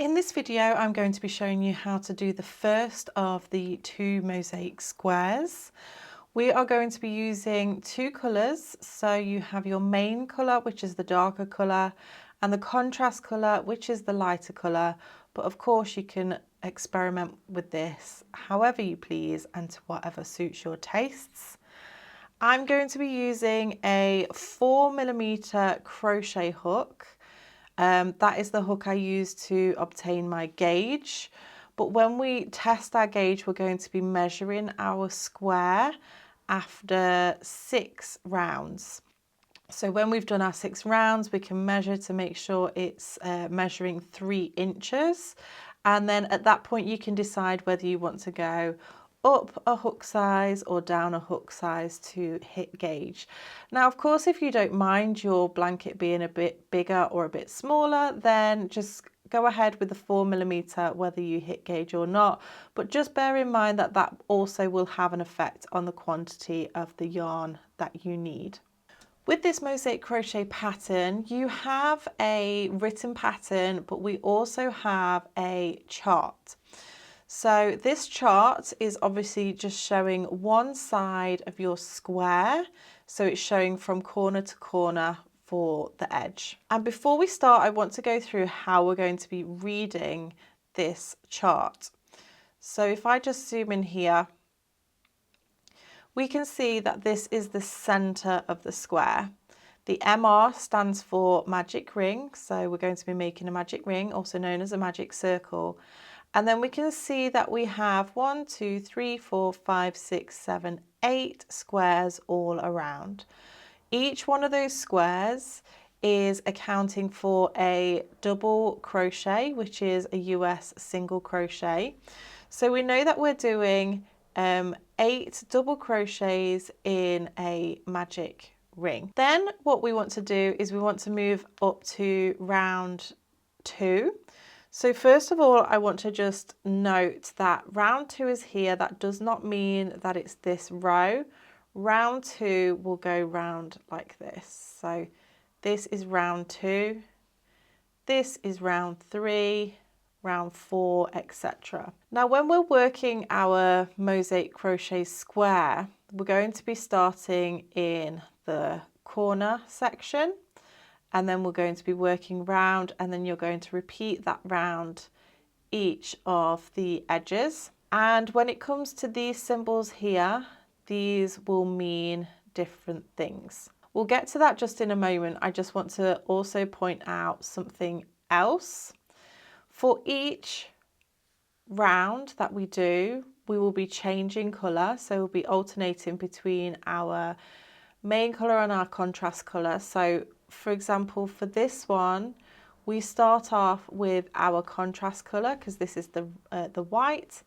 In this video, I'm going to be showing you how to do the first of the 2 mosaic squares. We are going to be using 2 colours. So you have your main colour, which is the darker colour, and the contrast colour, which is the lighter colour. But of course, you can experiment with this however you please and to whatever suits your tastes. I'm going to be using a 4mm crochet hook. That is the hook I use to obtain my gauge. But when we test our gauge, we're going to be measuring our square after 6 rounds. So when we've done our 6 rounds, we can measure to make sure it's measuring 3 inches. And then at that point, you can decide whether you want to go up a hook size or down a hook size to hit gauge. Now, of course, if you don't mind your blanket being a bit bigger or a bit smaller, then just go ahead with the 4mm whether you hit gauge or not. But just bear in mind that that also will have an effect on the quantity of the yarn that you need. With this mosaic crochet pattern, you have a written pattern, but we also have a chart. So this chart is obviously just showing one side of your square. So it's showing from corner to corner for the edge. And before we start, I want to go through how we're going to be reading this chart. So if I just zoom in here, we can see that this is the center of the square. The MR stands for magic ring. So we're going to be making a magic ring, also known as a magic circle. And then we can see that we have 1, 2, 3, 4, 5, 6, 7, 8 squares all around. Each one of those squares is accounting for a double crochet, which is a US single crochet. So we know that we're doing 8 double crochets in a magic ring. Then what we want to do is we want to move up to round 2. So first of all, I want to just note that round 2 is here. That does not mean that it's this row. Round 2 will go round like this. So this is round 2. This is round 3, round 4, etc. Now, when we're working our mosaic crochet square, we're going to be starting in the corner section. And then we're going to be working round, and then you're going to repeat that round each of the edges. And when it comes to these symbols here, these will mean different things. We'll get to that just in a moment. I just want to also point out something else. For each round that we do, we will be changing colour. So we'll be alternating between our main colour and our contrast colour. So for example, for this one, we start off with our contrast colour because this is the white,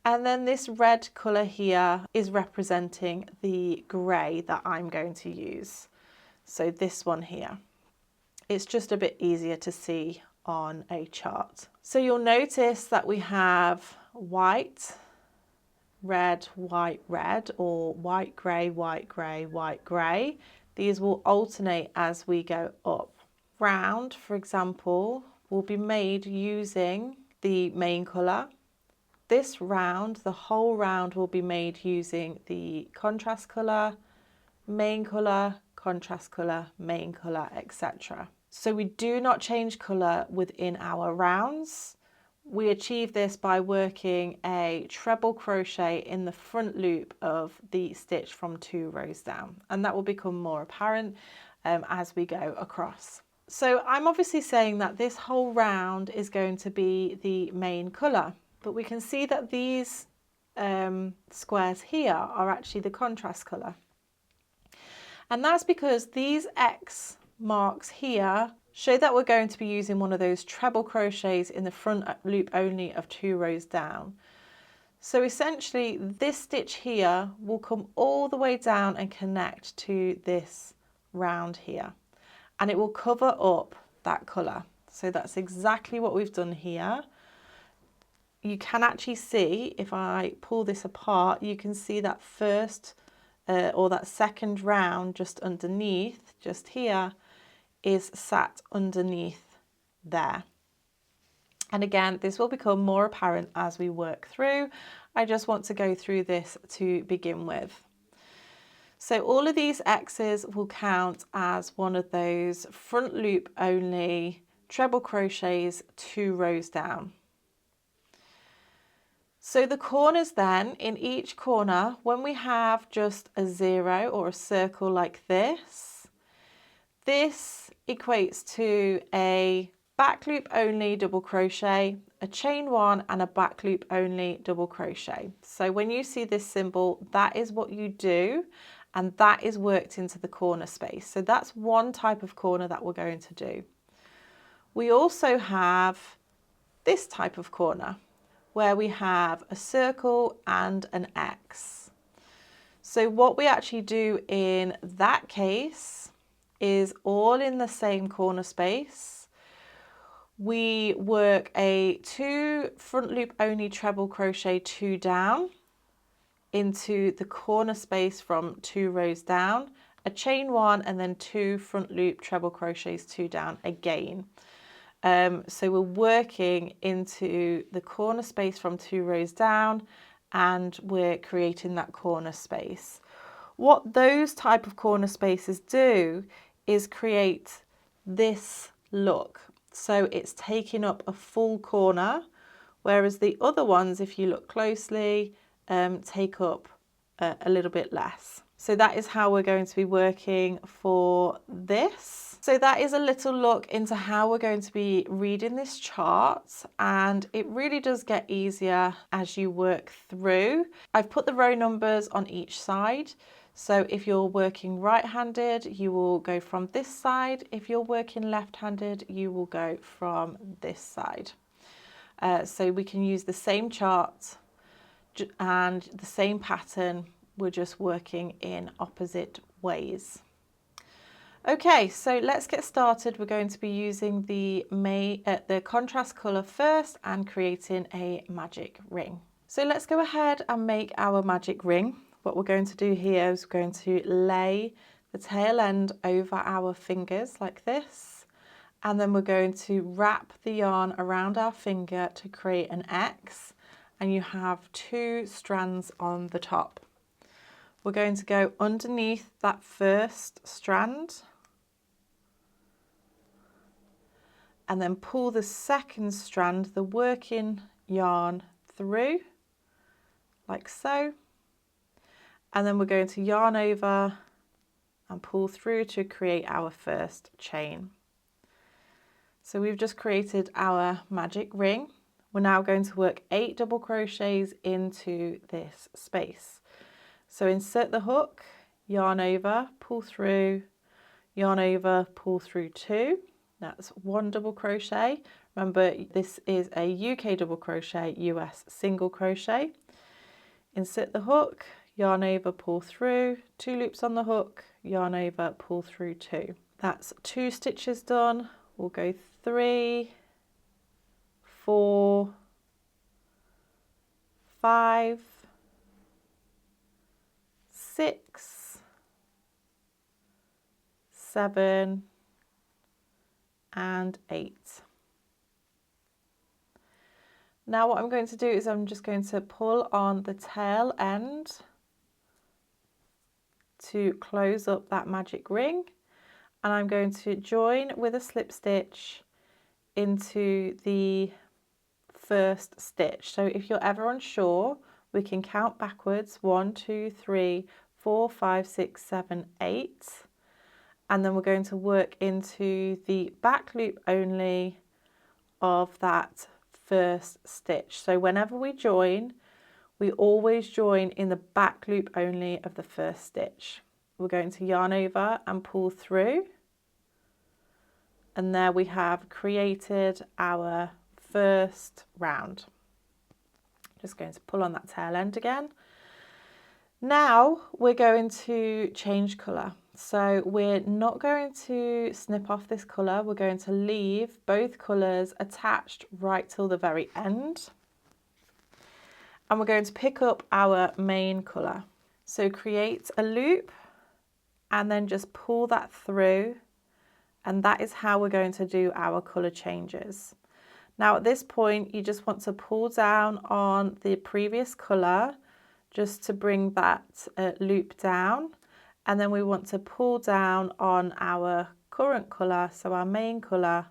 and then this red colour here is representing the grey that I'm going to use. So this one here, it's just a bit easier to see on a chart. So you'll notice that we have white, red, white, red, or white, grey, white, grey, white, grey. These will alternate as we go up. Round, for example, will be made using the main colour. This round, the whole round, will be made using the contrast colour, main colour, contrast colour, main colour, etc. So we do not change colour within our rounds. We achieve this by working a treble crochet in the front loop of the stitch from 2 rows down, and that will become more apparent as we go across. So I'm obviously saying that this whole round is going to be the main colour, but we can see that these squares here are actually the contrast colour. And that's because these X marks here show that we're going to be using one of those treble crochets in the front loop only of 2 rows down. So essentially this stitch here will come all the way down and connect to this round here, and it will cover up that colour. So that's exactly what we've done here. You can actually see, if I pull this apart, you can see that first or that second round just underneath, just here, is sat underneath there. And again, this will become more apparent as we work through. I just want to go through this to begin with. So all of these X's will count as one of those front loop only treble crochets 2 rows down. So the corners then, in each corner, when we have just a 0 or a circle like this equates to a back loop only double crochet, a chain 1 and a back loop only double crochet. So when you see this symbol, that is what you do, and that is worked into the corner space. So that's one type of corner that we're going to do. We also have this type of corner where we have a circle and an X. So what we actually do in that case is all in the same corner space. We work a 2 front loop only treble crochet 2 down into the corner space from 2 rows down, a chain 1 and then 2 front loop treble crochets 2 down again. So we're working into the corner space from 2 rows down, and we're creating that corner space. What those type of corner spaces do is create this look. So it's taking up a full corner, whereas the other ones, if you look closely, take up a little bit less. So that is how we're going to be working for this. So that is a little look into how we're going to be reading this chart, and it really does get easier as you work through. I've put the row numbers on each side. So if you're working right-handed, you will go from this side. If you're working left-handed, you will go from this side. So we can use the same chart and the same pattern. We're just working in opposite ways. Okay, so let's get started. We're going to be using the contrast colour first and creating a magic ring. So let's go ahead and make our magic ring. What we're going to do here is we're going to lay the tail end over our fingers like this, and then we're going to wrap the yarn around our finger to create an X, and you have 2 strands on the top. We're going to go underneath that first strand and then pull the second strand, the working yarn, through like so, and then we're going to yarn over and pull through to create our first chain. So we've just created our magic ring. We're now going to work 8 double crochets into this space. So insert the hook, yarn over, pull through, yarn over, pull through 2. That's 1 double crochet. Remember, this is a UK double crochet, US single crochet. Insert the hook, yarn over, pull through, 2 loops on the hook, yarn over, pull through 2. That's 2 stitches done. We'll go 3, 4, 5, 6, 7, and 8. Now what I'm going to do is I'm just going to pull on the tail end to close up that magic ring, and I'm going to join with a slip stitch into the first stitch. So if you're ever unsure, we can count backwards: 1, 2, 3, 4, 5, 6, 7, 8, and then we're going to work into the back loop only of that first stitch. So whenever we join, we always join in the back loop only of the first stitch. We're going to yarn over and pull through, and there we have created our first round. Just going to pull on that tail end again. Now we're going to change colour. So we're not going to snip off this colour, we're going to leave both colours attached right till the very end. And we're going to pick up our main colour. So create a loop and then just pull that through, and that is how we're going to do our colour changes. Now at this point you just want to pull down on the previous colour just to bring that loop down, and then we want to pull down on our current colour, so our main colour,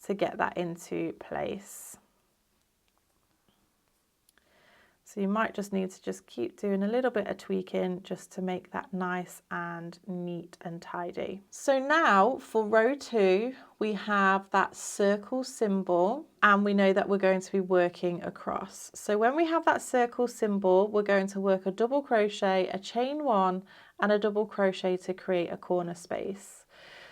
to get that into place. So you might just need to just keep doing a little bit of tweaking just to make that nice and neat and tidy. So now for row 2, we have that circle symbol, and we know that we're going to be working across. So when we have that circle symbol, we're going to work a double crochet, a chain 1 and a double crochet to create a corner space.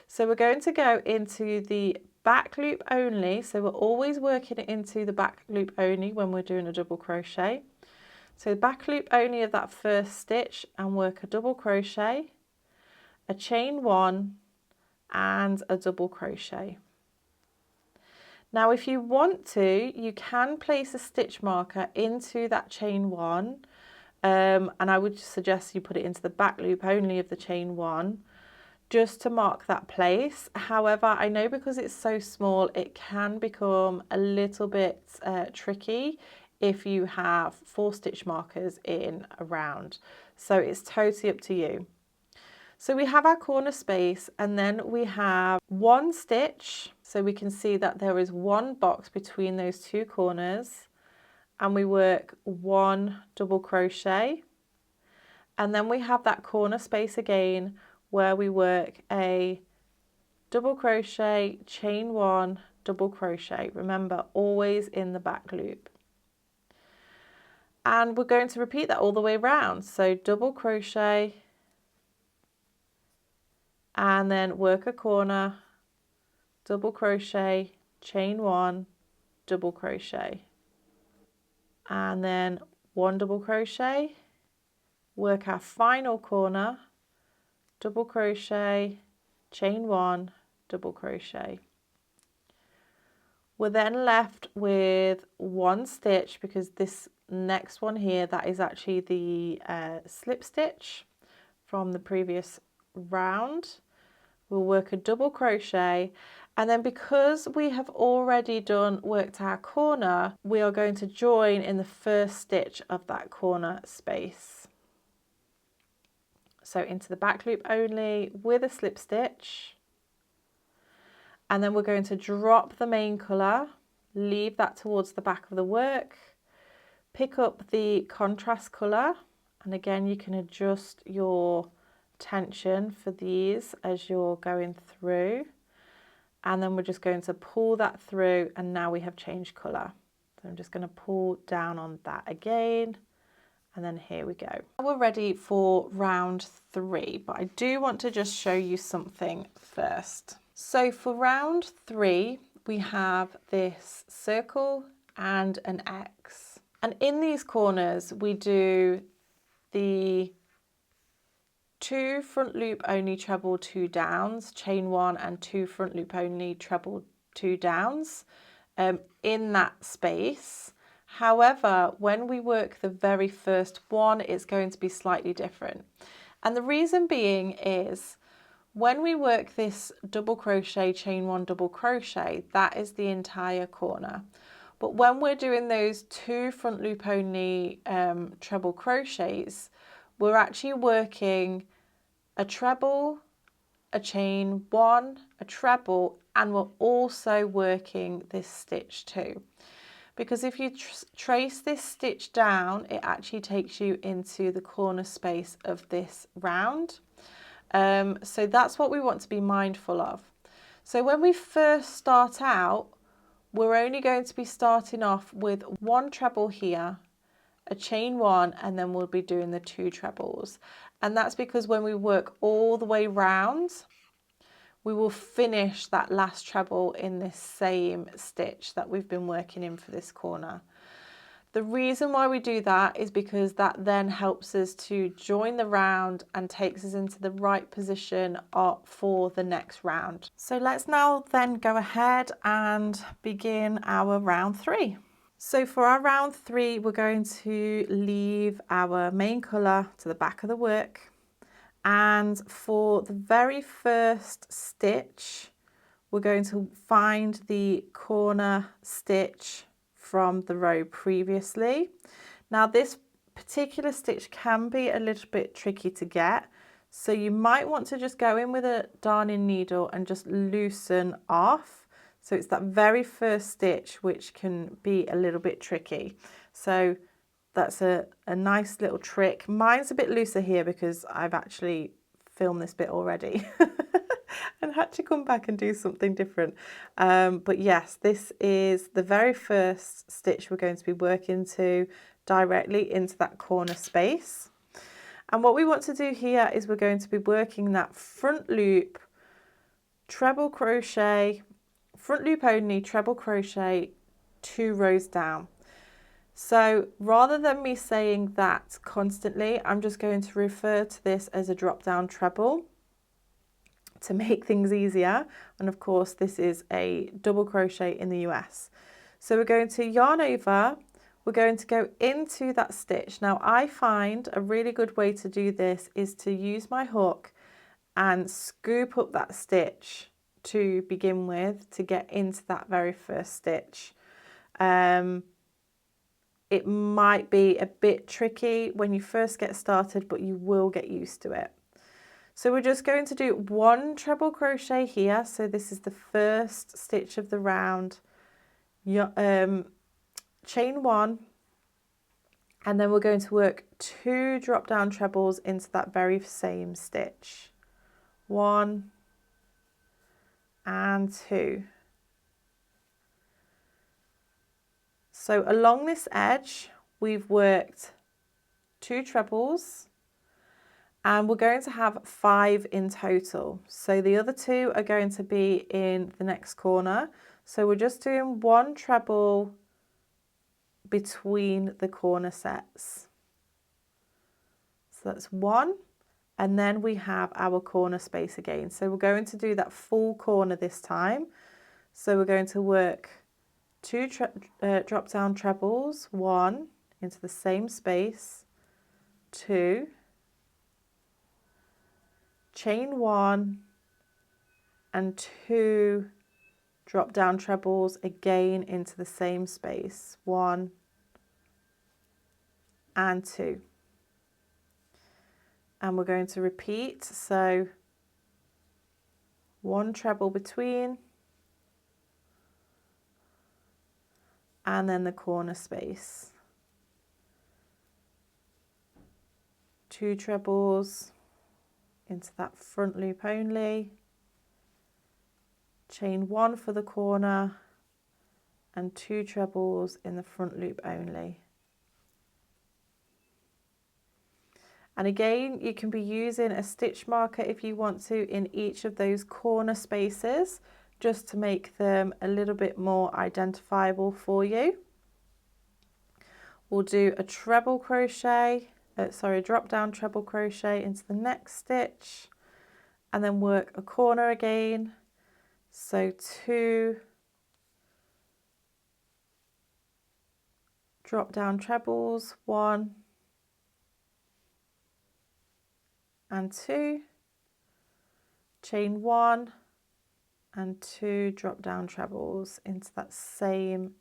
So we're going to go into the back loop only, so we're always working into the back loop only when we're doing a double crochet. So back loop only of that first stitch and work a double crochet, a chain 1 and a double crochet. Now if you want to, you can place a stitch marker into that chain 1, and I would suggest you put it into the back loop only of the chain 1 just to mark that place. However, I know because it's so small it can become a little bit tricky if you have 4 stitch markers in around, so it's totally up to you. So we have our corner space, and then we have 1 stitch, so we can see that there is 1 box between those 2 corners, and we work 1 double crochet, and then we have that corner space again where we work a double crochet, chain 1, double crochet, remember always in the back loop. And we're going to repeat that all the way around, so double crochet and then work a corner, double crochet, chain 1, double crochet, and then 1 double crochet, work our final corner, double crochet, chain 1, double crochet. We're then left with 1 stitch, because this next one here, that is actually the slip stitch from the previous round. We'll work a double crochet, and then because we have already worked our corner, we are going to join in the first stitch of that corner space. So into the back loop only with a slip stitch, and then we're going to drop the main colour, leave that towards the back of the work, pick up the contrast colour, and again you can adjust your tension for these as you're going through, and then we're just going to pull that through, and now we have changed colour. So I'm just going to pull down on that again, and then here we go. We're ready for round 3, but I do want to just show you something first. So for round 3, we have this circle and an X. And in these corners, we do the 2 front loop only treble 2 downs, chain 1, and 2 front loop only treble 2 downs in that space. However, when we work the very first one, it's going to be slightly different. And the reason being is when we work this double crochet, chain 1, double crochet, that is the entire corner. But when we're doing those 2 front loop only treble crochets, we're actually working a treble, a chain 1, a treble, and we're also working this stitch too. Because if you trace this stitch down, it actually takes you into the corner space of this round. So that's what we want to be mindful of. So when we first start out, we're only going to be starting off with 1 treble here, a chain 1, and then we'll be doing the 2 trebles. And that's because when we work all the way round, we will finish that last treble in this same stitch that we've been working in for this corner. The reason why we do that is because that then helps us to join the round and takes us into the right position for the next round. So let's now then go ahead and begin our round 3. So for our round 3, we're going to leave our main colour to the back of the work. And for the very first stitch, we're going to find the corner stitch from the row previously. Now this particular stitch can be a little bit tricky to get, so you might want to just go in with a darning needle and just loosen off. So it's that very first stitch which can be a little bit tricky. So that's a nice little trick. Mine's a bit looser here because I've actually filmed this bit already and had to come back and do something different. But yes, this is the very first stitch we're going to be working to directly into that corner space. And what we want to do here is we're going to be working that front loop, treble crochet, front loop only, treble crochet 2 rows down. So rather than me saying that constantly, I'm just going to refer to this as a drop down treble to make things easier. And of course, this is a double crochet in the US. So we're going to yarn over, we're going to go into that stitch. Now I find a really good way to do this is to use my hook and scoop up that stitch to begin with to get into that very first stitch. It might be a bit tricky when you first get started, but you will get used to it. So we're just going to do 1 treble crochet here. So this is the first stitch of the round. Chain 1, and then we're going to work 2 drop down trebles into that very same stitch. 1 and 2. So along this edge, we've worked 2 trebles, and we're going to have 5 in total. So the other 2 are going to be in the next corner. So we're just doing 1 treble between the corner sets. So that's 1, and then we have our corner space again. So we're going to do that full corner this time. So we're going to work 2 drop down trebles, 1 into the same space, 2, chain 1 and 2 drop down trebles again into the same space, 1 and 2. And we're going to repeat, so 1 treble between, and then the corner space, 2 trebles into that front loop only, chain 1 for the corner, and 2 trebles in the front loop only. And again, you can be using a stitch marker if you want to in each of those corner spaces, just to make them a little bit more identifiable for you. We'll do a treble crochet, drop down treble crochet into the next stitch, and then work a corner again. So 2 drop down trebles, 1 and 2, chain 1 and 2 drop down trebles into that same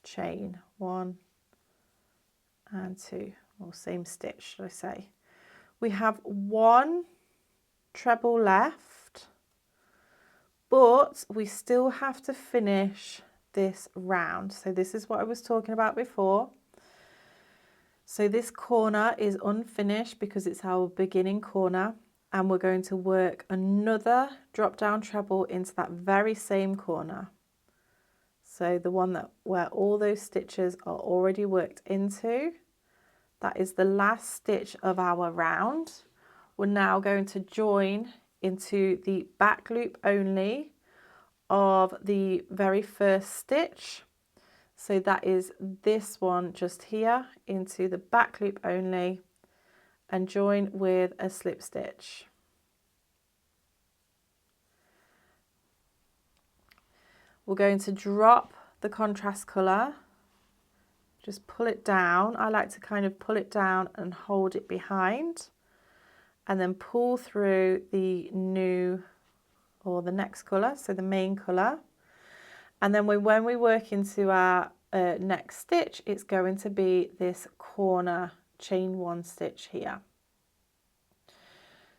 chain, 1 and 2, or same stitch, should I say. We have 1 treble left, but we still have to finish this round. So this is what I was talking about before. So this corner is unfinished because it's our beginning corner, and we're going to work another drop down treble into that very same corner. So the one where all those stitches are already worked into, that is the last stitch of our round. We're now going to join into the back loop only of the very first stitch. So that is this one just here into the back loop only, and join with a slip stitch. We're going to drop the contrast colour, just pull it down. I like to kind of pull it down and hold it behind, and then pull through the new or the next colour, so the main colour. And then when we work into our next stitch, it's going to be this corner chain 1 stitch here.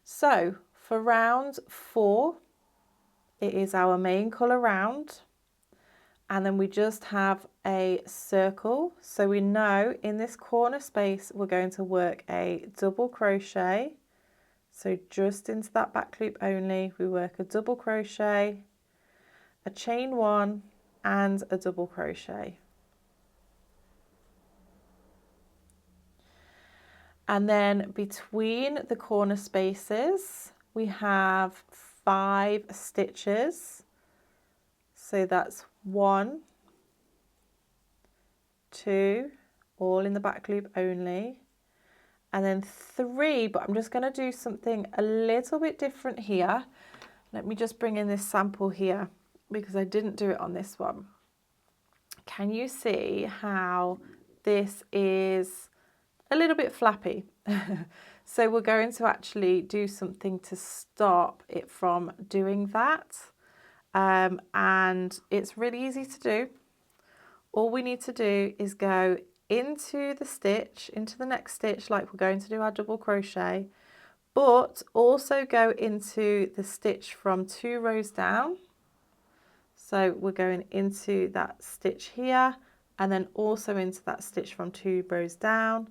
So for round 4, it is our main colour round, and then we just have a circle. So we know in this corner space we're going to work a double crochet. So just into that back loop only, we work a double crochet, a chain 1 and a double crochet. And then between the corner spaces we have 5 stitches. So that's 1, 2, all in the back loop only, and then 3, but I'm just going to do something a little bit different here. Let me just bring in this sample here because I didn't do it on this one. Can you see how this is a little bit flappy? So we're going to actually do something to stop it from doing that. And it's really easy to do. All we need to do is go into the stitch, into the next stitch, like we're going to do our double crochet, but also go into the stitch from 2 rows down. So we're going into that stitch here, and then also into that stitch from 2 rows down,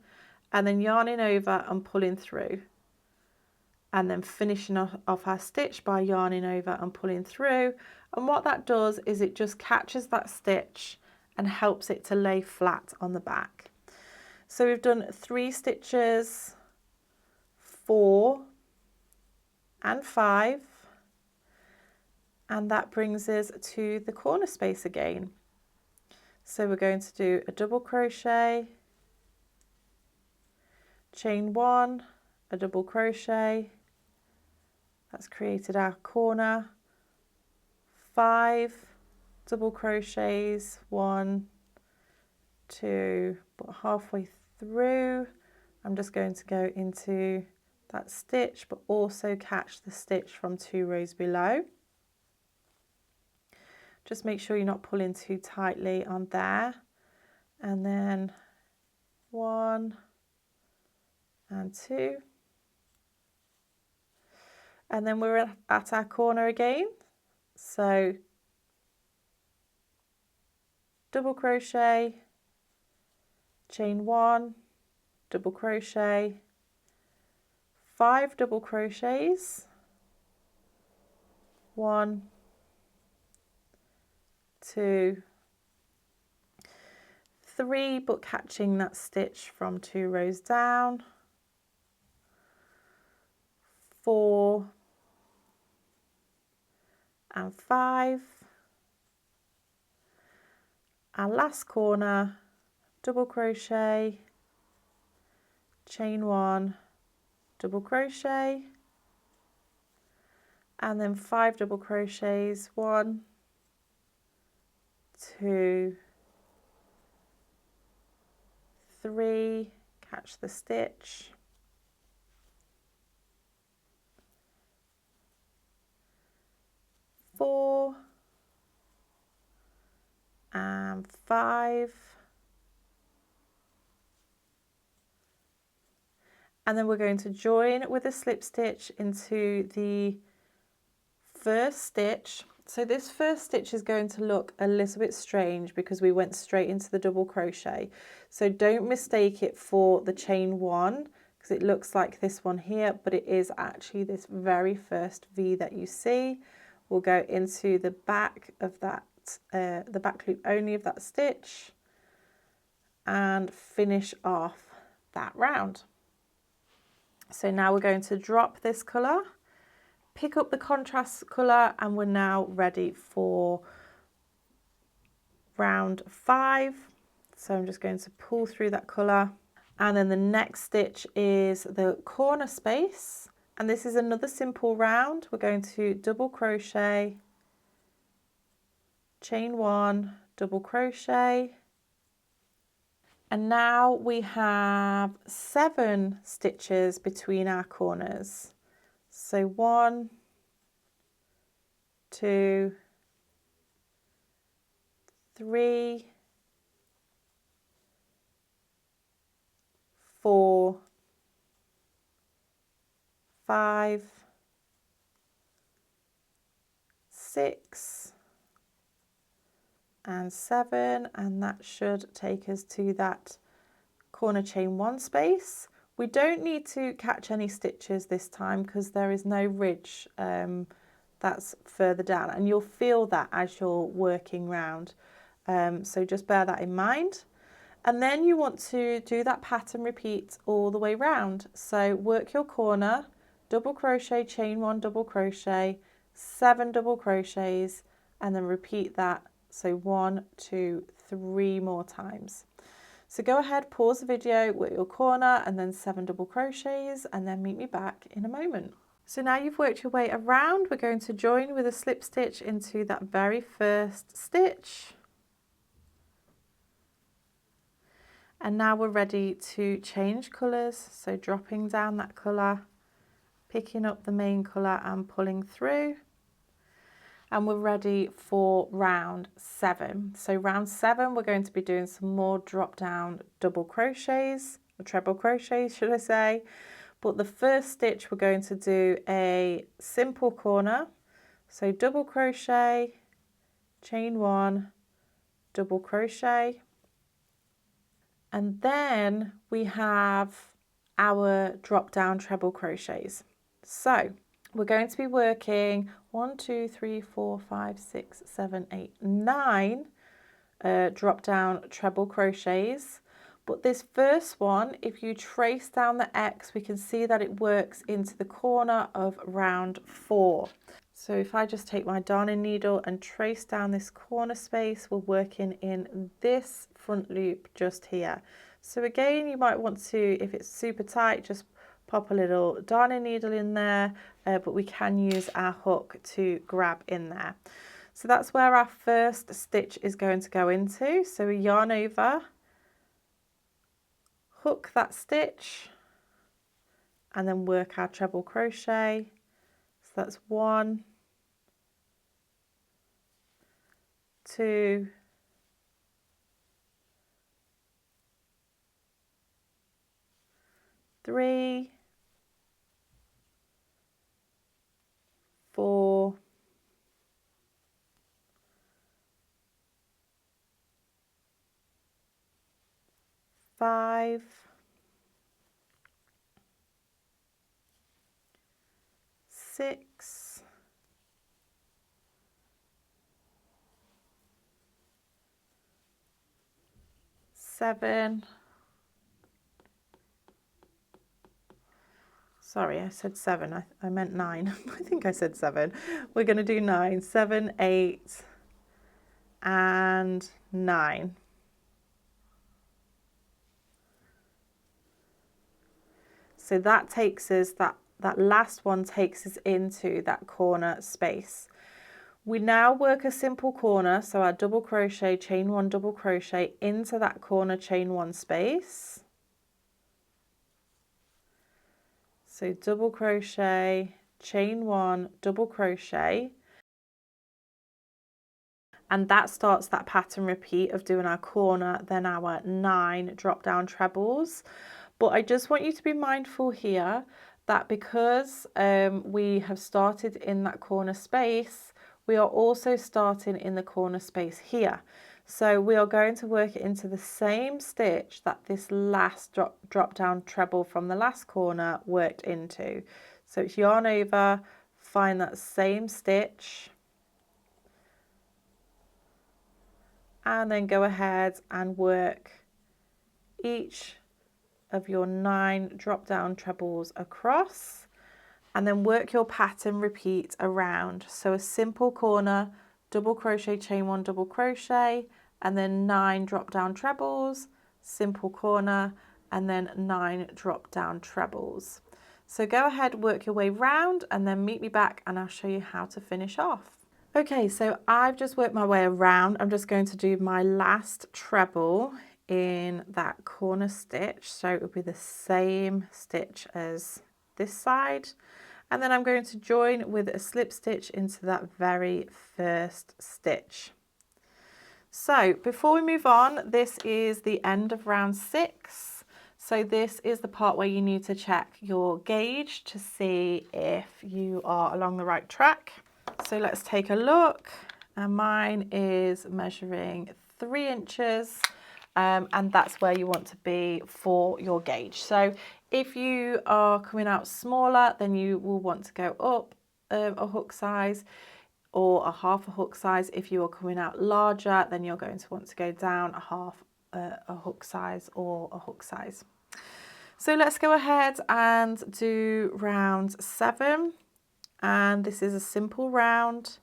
and then yarning over and pulling through, and then finishing off our stitch by yarning over and pulling through. And what that does is it just catches that stitch and helps it to lay flat on the back. So we've done 3 stitches, 4 and 5, and that brings us to the corner space again. So we're going to do a double crochet, chain 1, a double crochet, that's created our corner, 5 double crochets, 1, 2, but halfway through I'm just going to go into that stitch but also catch the stitch from 2 rows below. Just make sure you're not pulling too tightly on there, and then 1 and 2, and then we're at our corner again. So double crochet, chain 1, double crochet, 5 double crochets, 1, 2, 3, but catching that stitch from 2 rows down, 4 and 5, our last corner, double crochet, chain 1, double crochet, and then 5 double crochets, 1, 2, 3, catch the stitch, 4 and 5, and then we're going to join with a slip stitch into the first stitch. So this first stitch is going to look a little bit strange because we went straight into the double crochet, so don't mistake it for the chain 1 because it looks like this one here, but it is actually this very first V that you see. We'll go into the back of that the back loop only of that stitch and finish off that round. So now we're going to drop this colour, pick up the contrast colour, and we're now ready for round 5. So I'm just going to pull through that colour, and then the next stitch is the corner space, and this is another simple round. We're going to double crochet, chain 1, double crochet, and now we have 7 stitches between our corners. So 1, 2, 3, 4, 5, 6 and 7, and that should take us to that corner chain 1 space. We don't need to catch any stitches this time because there is no ridge that's further down, and you'll feel that as you're working round, so just bear that in mind. And then you want to do that pattern repeat all the way round. So work your corner, double crochet, chain 1, double crochet, 7 double crochets, and then repeat that. So 1, 2, 3 more times. So go ahead, pause the video, work your corner, and then 7 double crochets, and then meet me back in a moment. So now you've worked your way around, we're going to join with a slip stitch into that very first stitch. And now we're ready to change colours, so dropping down that colour, picking up the main colour and pulling through. And we're ready for round 7. So round 7 we're going to be doing some more drop down double crochets, or treble crochets should I say. But the first stitch we're going to do a simple corner, so double crochet, chain 1, double crochet. And then we have our drop down treble crochets. So we're going to be working 1, 2, 3, 4, 5, 6, 7, 8, 9 drop down treble crochets. But this first one, if you trace down the X, we can see that it works into the corner of round 4. So if I just take my darning needle and trace down this corner space, we're working in this front loop just here. So again, you might want to, if it's super tight, just pop a little darning needle in there, but we can use our hook to grab in there. So that's where our first stitch is going to go into. So we yarn over, hook that stitch, and then work our treble crochet. So that's 1, 2, 3, 4, 5, 6, 7. Sorry, I said 7. I meant 9. I think I said 7. We're going to do 9, 7, 8, and 9. So that takes us, that last one takes us into that corner space. We now work a simple corner, so our double crochet, chain 1, double crochet into that corner chain 1 space. So double crochet, chain 1, double crochet, and that starts that pattern repeat of doing our corner, then our 9 drop down trebles. But I just want you to be mindful here that because we have started in that corner space, we are also starting in the corner space here. So we are going to work it into the same stitch that this last drop down treble from the last corner worked into. So it's yarn over, find that same stitch, and then go ahead and work each of your 9 drop down trebles across, and then work your pattern repeat around. So a simple corner, double crochet, chain 1, double crochet, and then 9 drop down trebles, simple corner, and then 9 drop down trebles. So go ahead, work your way round, and then meet me back and I'll show you how to finish off. Okay, so I've just worked my way around. I'm just going to do my last treble in that corner stitch, so it will be the same stitch as this side. and then I'm going to join with a slip stitch into that very first stitch. So before we move on, this is the end of round 6. So this is the part where you need to check your gauge to see if you are along the right track. So let's take a look, and mine is measuring 3 inches, and that's where you want to be for your gauge. So if you are coming out smaller, then you will want to go up a hook size or a half a hook size. If you are coming out larger, then you're going to want to go down a half a hook size or a hook size. So let's go ahead and do round 7, and this is a simple round.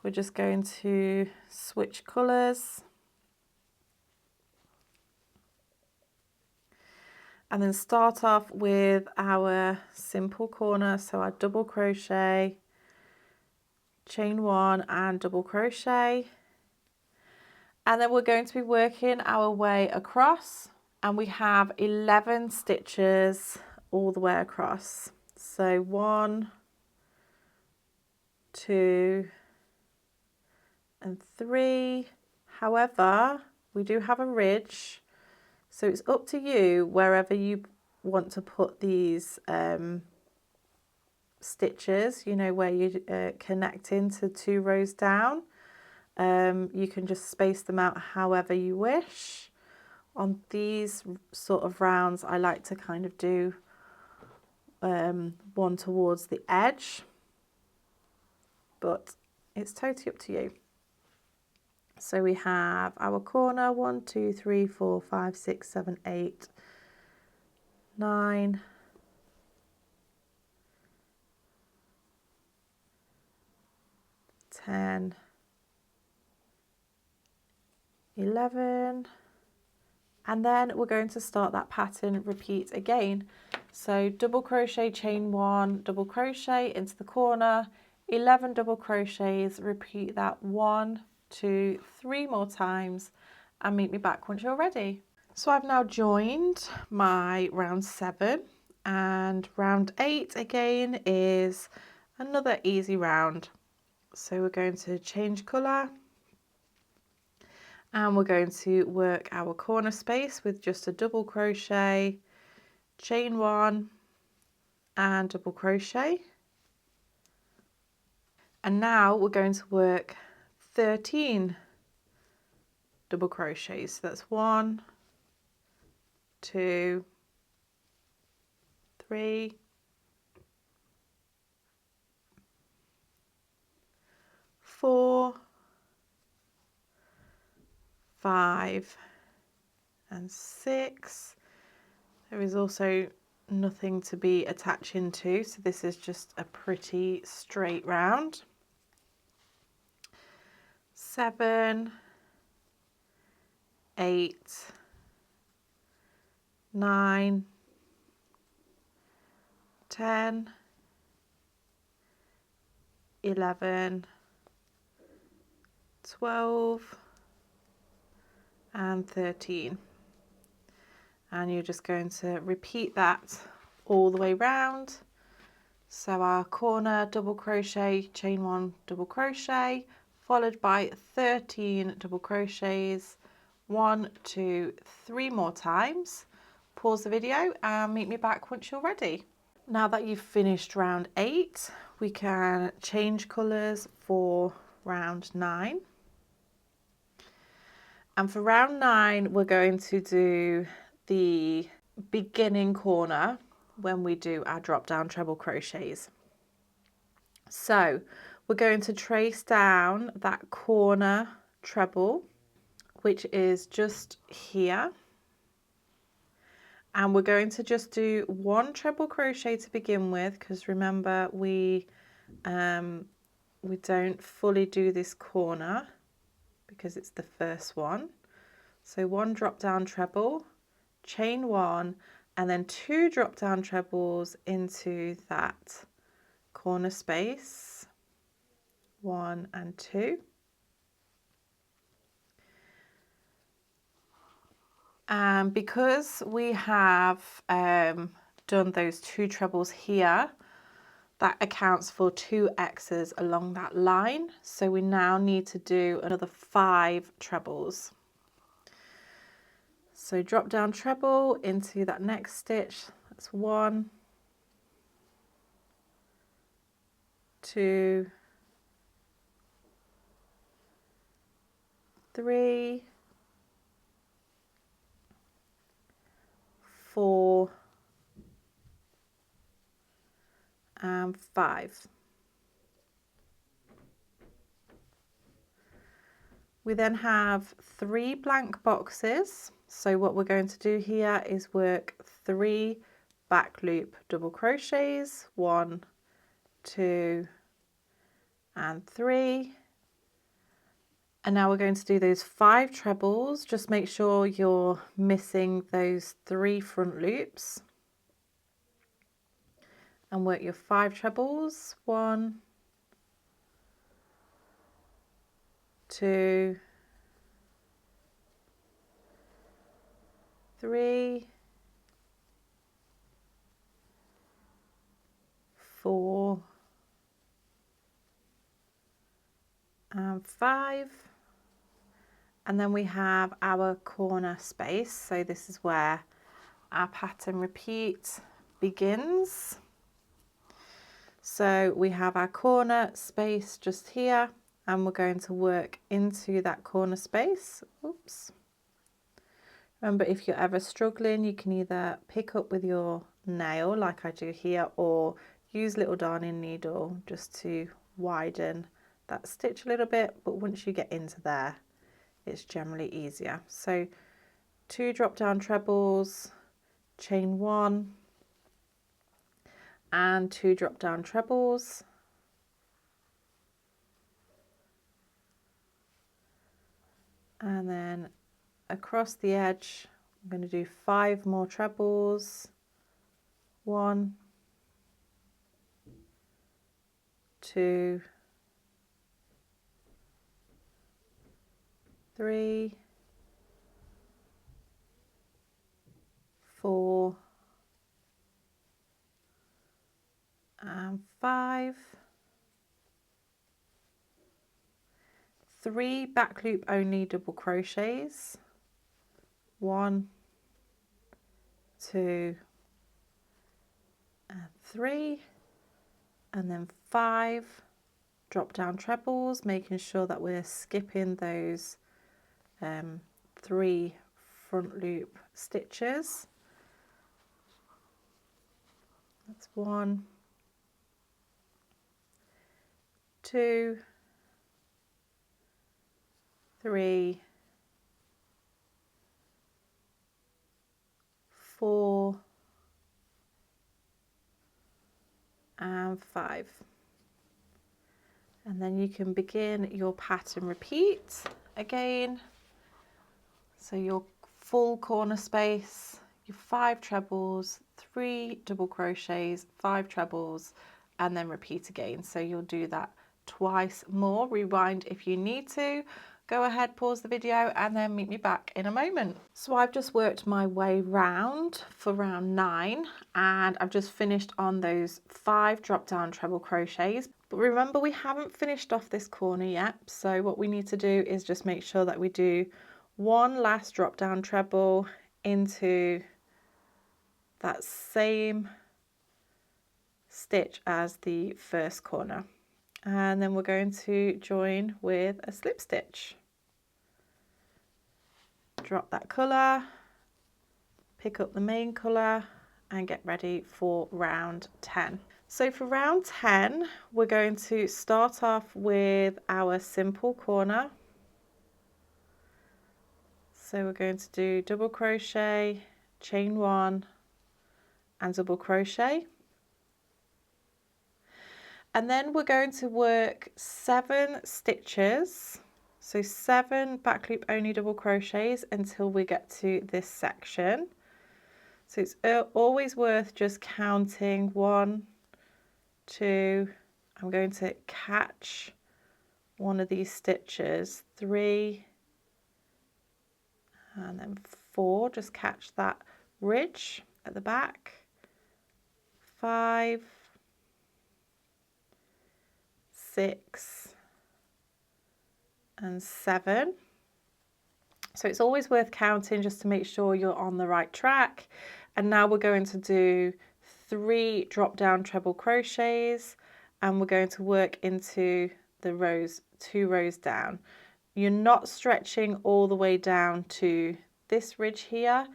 We're just going to switch colours and then start off with our simple corner. So our double crochet, chain 1 and double crochet, and then we're going to be working our way across, and we have 11 stitches all the way across. So 1, 2 and 3. However, we do have a ridge, so it's up to you wherever you want to put these stitches, you know, where you connect into 2 rows down. You can just space them out however you wish. On these sort of rounds, I like to kind of do one towards the edge, but it's totally up to you. So we have our corner 1, 2, 3, 4, 5, 6, 7, 8, 9, 10, 11, and then we're going to start that pattern repeat again. So double crochet, chain 1, double crochet into the corner, 11 double crochets, repeat that 1, 2, 3 more times, and meet me back once you're ready. So I've now joined my round 7, and round 8 again is another easy round. So we're going to change colour, and we're going to work our corner space with just a double crochet, chain 1 and double crochet. And now we're going to work 13 double crochets. So that's 1, 2, 3, 4, 5 and 6. There is also nothing to be attaching to, so this is just a pretty straight round. 7, 8, 9, 10, 11, 12 and 13, and you're just going to repeat that all the way round. So our corner double crochet, chain 1 double crochet, followed by 13 double crochets, 1, 2, 3 more times. Pause the video and meet me back once you're ready. Now that you've finished round 8, we can change colours for round 9. And for round 9, we're going to do the beginning corner when we do our drop down treble crochets. So we're going to trace down that corner treble, which is just here. And we're going to just do 1 treble crochet to begin with, because remember we don't fully do this corner because it's the first one. So 1 drop down treble, chain 1, and then 2 drop down trebles into that corner space, 1 and 2. And because we have done those 2 trebles here, That accounts for 2 X's along that line. So we now need to do another 5 trebles. So drop down treble into that next stitch. That's 1, 2, 3, 4, and 5. We then have 3 blank boxes. So what we're going to do here is work 3 back loop double crochets, 1, 2, and 3. And now we're going to do those 5 trebles. Just make sure you're missing those 3 front loops. And work your 5 trebles. 1, 2, 3, 4, and 5. And then we have our corner space. So this is where our pattern repeat begins. So we have our corner space just here, and we're going to work into that corner space. Oops. Remember, if you're ever struggling, you can either pick up with your nail like I do here, or use little darning needle just to widen that stitch a little bit. But once you get into there, it's generally easier. So 2 drop down trebles, chain 1, and 2 drop down trebles, and then across the edge I'm going to do 5 more trebles, 1, 2, 3, 4, and 5. 3 back loop only double crochets, 1, 2, and 3, and then 5 drop down trebles, making sure that we're skipping those 3 front loop stitches. That's 1, 2, 3, 4, and 5. And then you can begin your pattern repeat again. So your full corner space, your 5 trebles, 3 double crochets, 5 trebles, and then repeat again. So you'll do that twice more. Rewind if you need to. Go ahead, pause the video, and then meet me back in a moment. So I've just worked my way round for round 9, and I've just finished on those 5 drop down treble crochets. But remember, we haven't finished off this corner yet. So what we need to do is just make sure that we do 1 last drop down treble into that same stitch as the first corner, and then we're going to join with a slip stitch. Drop that colour, pick up the main colour, and get ready for round 10. So for round 10, we're going to start off with our simple corner. So we're going to do double crochet, chain 1, and double crochet. And then we're going to work 7 stitches, so 7 back loop only double crochets until we get to this section. So it's always worth just counting 1, 2, I'm going to catch one of these stitches, 3, and then 4, just catch that ridge at the back, 5, 6 and 7. So it's always worth counting just to make sure you're on the right track. And now we're going to do 3 drop down treble crochets, and we're going to work into the rows, 2 rows down. You're not stretching all the way down to this ridge here,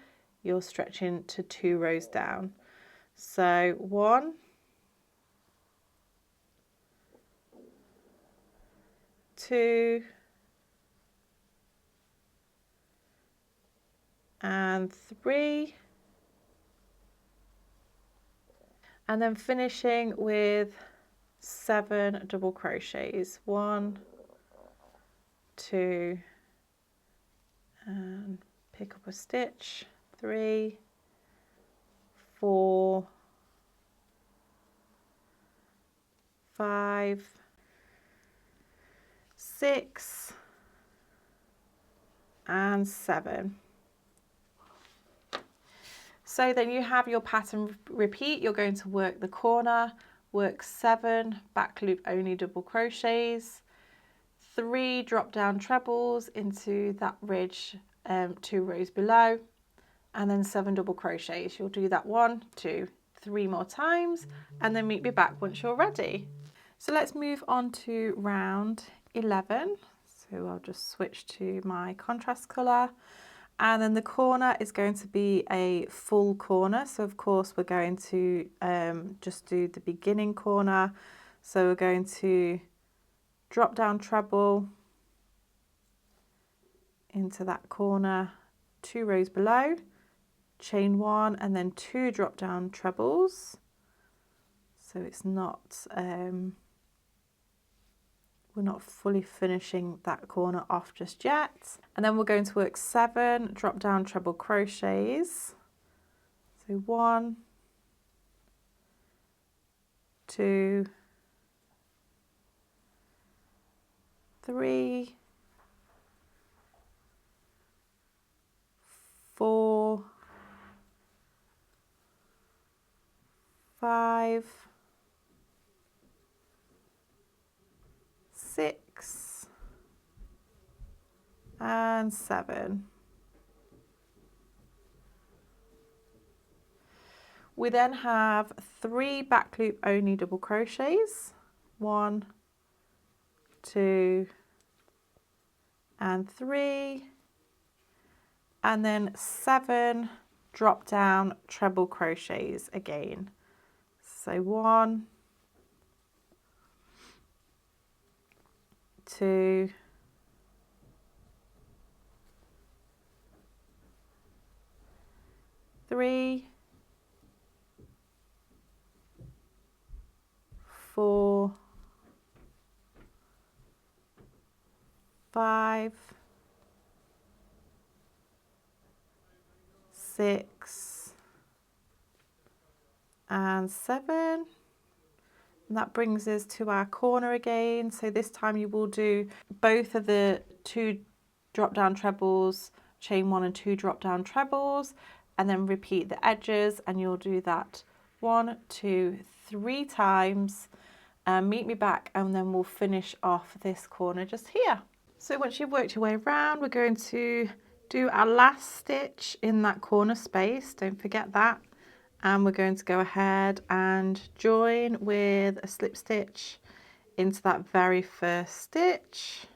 you're stretching to 2 rows down. So 1, 2, and 3, and then finishing with 7 double crochets. 1, 2, and pick up a stitch, 3, 4, 5, 6, and 7. So then you have your pattern repeat. You're going to work the corner, work 7 back loop only double crochets, 3 drop down trebles into that ridge 2 rows below, and then 7 double crochets. You'll do that 1, 2, 3 more times, and then meet me back once you're ready. So let's move on to round 11. So I'll just switch to my contrast colour. And then the corner is going to be a full corner. So of course we're going to just do the beginning corner. So we're going to drop down treble into that corner 2 rows below, chain 1, and then 2 drop down trebles. So it's not, we're not fully finishing that corner off just yet. And then we're going to work 7 drop down treble crochets. So 1, 2, 3, 4, 5, 6, and 7. We then have 3 back loop only double crochets, 1, 2, and 3, and then 7 drop down treble crochets again. So 1, 2, 3, 4, 5, 6, and 7. And that brings us to our corner again. So this time you will do both of the 2 drop down trebles, chain 1 and 2 drop down trebles, and then repeat the edges, and you'll do that 1, 2, 3 times. Meet me back, and then we'll finish off this corner just here. So once you've worked your way around, we're going to do our last stitch in that corner space. Don't forget that. And we're going to go ahead and join with a slip stitch into that very first stitch.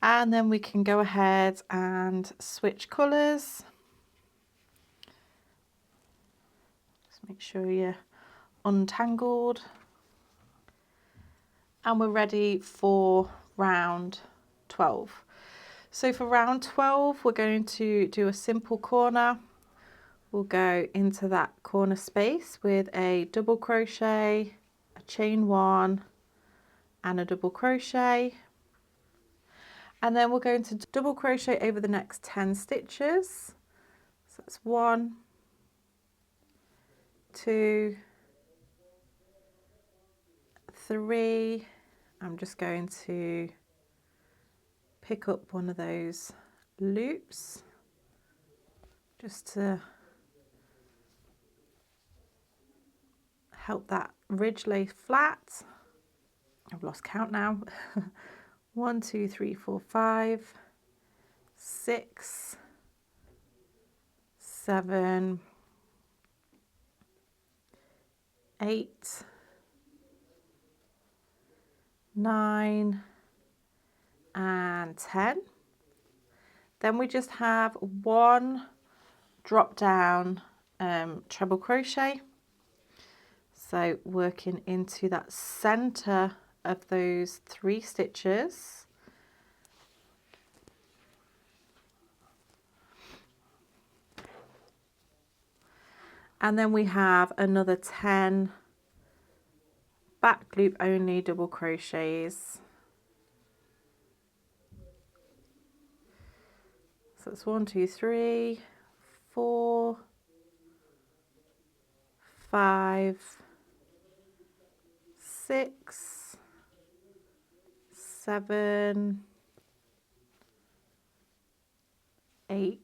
And then we can go ahead and switch colours. Just make sure you're untangled. And we're ready for round 12. So for round 12, we're going to do a simple corner. We'll go into that corner space with a double crochet, a chain 1, and a double crochet. And then we're going to double crochet over the next 10 stitches. So that's 1, 2, 3. I'm just going to pick up one of those loops just to help that ridge lay flat. I've lost count now. 1, 2, 3, 4, 5, 6, 7, 8, 9 and 10. Then we just have one drop down treble crochet, so working into that center of those 3 stitches, and then we have another 10 back loop only double crochets. So it's 1, 2, 3, 4, 5, 6, 7, 8,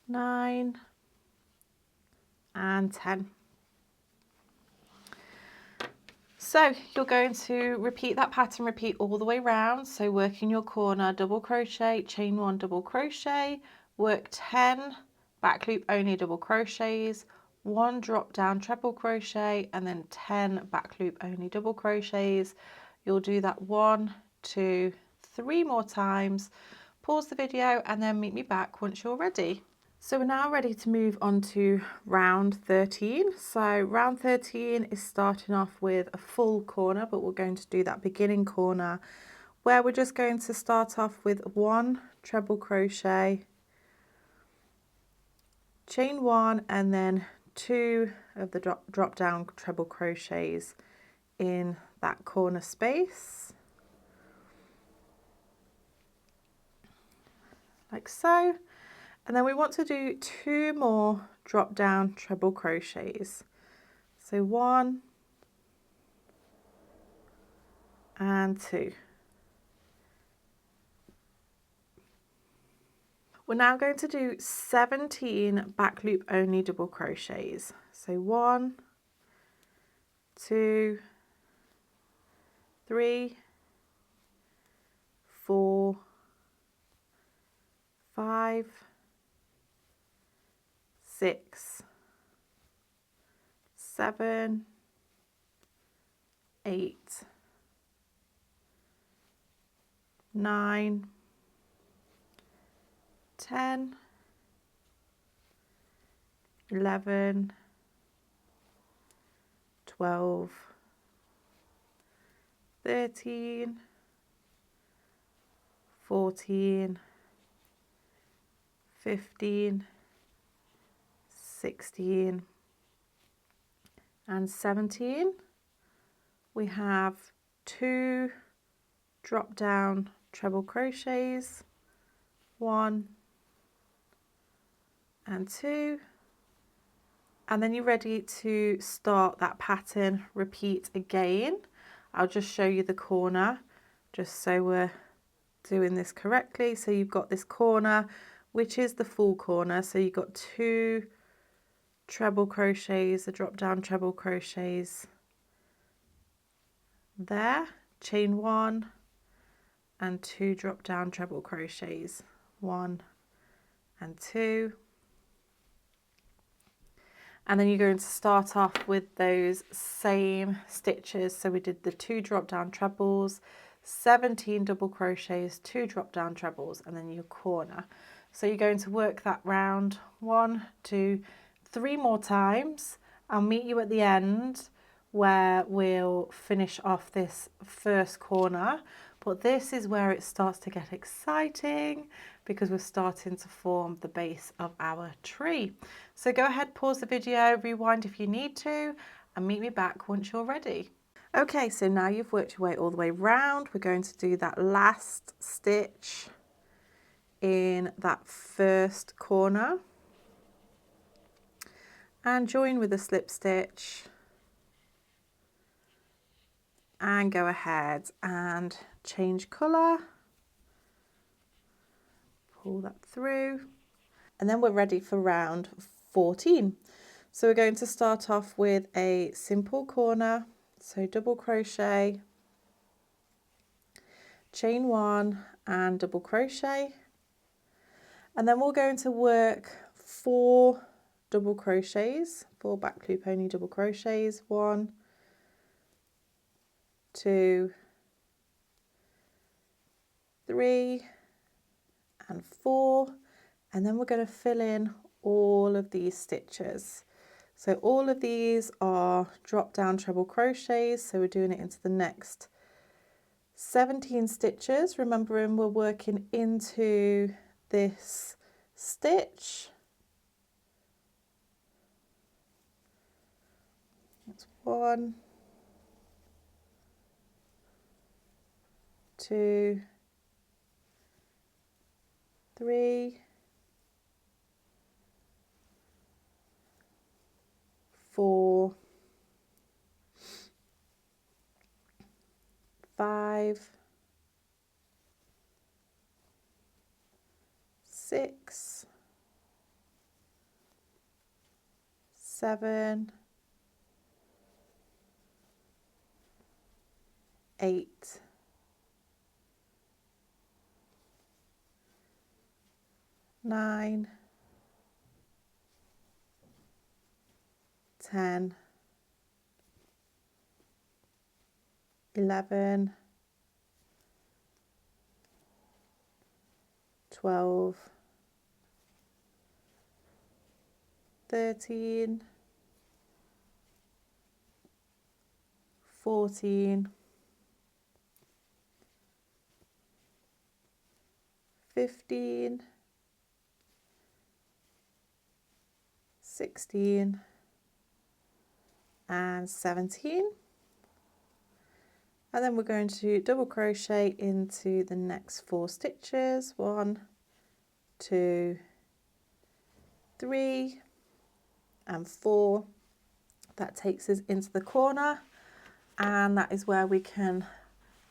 9 and 10. So you're going to repeat that pattern, repeat all the way around. So work in your corner, double crochet, chain 1, double crochet, work 10 back loop only double crochets, 1 drop down treble crochet, and then 10 back loop only double crochets. You'll do that 1, 2, 3 more times. Pause the video and then meet me back once you're ready. So we're now ready to move on to round 13. So round 13 is starting off with a full corner, but we're going to do that beginning corner where we're just going to start off with 1 treble crochet, chain 1, and then 2 of the drop down treble crochets in that corner space, like so. And then we want to do 2 more drop down treble crochets. So 1 and 2. We're now going to do 17 back loop only double crochets. So 1, 2, 3, 4, 5, 6, 7, 8, 9, 10, 11, 12, 13, 14, 15, 16 and 17. We have 2 drop down treble crochets, 1 and 2, and then you're ready to start that pattern. Repeat again. I'll just show you the corner just so we're doing this correctly. So you've got this corner which is the full corner, so you've got 2 treble crochets, the drop down treble crochets there, chain 1 and 2 drop down treble crochets, 1 and 2, and then you're going to start off with those same stitches. So we did the 2 drop down trebles, 17 double crochets, 2 drop down trebles, and then your corner. So you're going to work that round 1, 2, 3 more times. I'll meet you at the end where we'll finish off this first corner, but this is where it starts to get exciting because we're starting to form the base of our tree. So go ahead, pause the video, rewind if you need to, and meet me back once you're ready. Okay, so now you've worked your way all the way round, we're going to do that last stitch in that first corner and join with a slip stitch and go ahead and change colour, pull that through, and then we're ready for round 14. So we're going to start off with a simple corner, So double crochet, chain 1 and double crochet, and then we're going to work 4 double crochets, 4 back loop only double crochets, 1, 2, 3 and 4, and then we're going to fill in all of these stitches. So all of these are drop down treble crochets, so we're doing it into the next 17 stitches, remembering we're working into this stitch. That's 1, 2, 3, 4, 5, 6, 7, 8, 9, 10, 11, 12, 13, 14, 15, 16 and 17, and then we're going to double crochet into the next 4 stitches, 1, 2, 3 and 4. That takes us into the corner, and that is where we can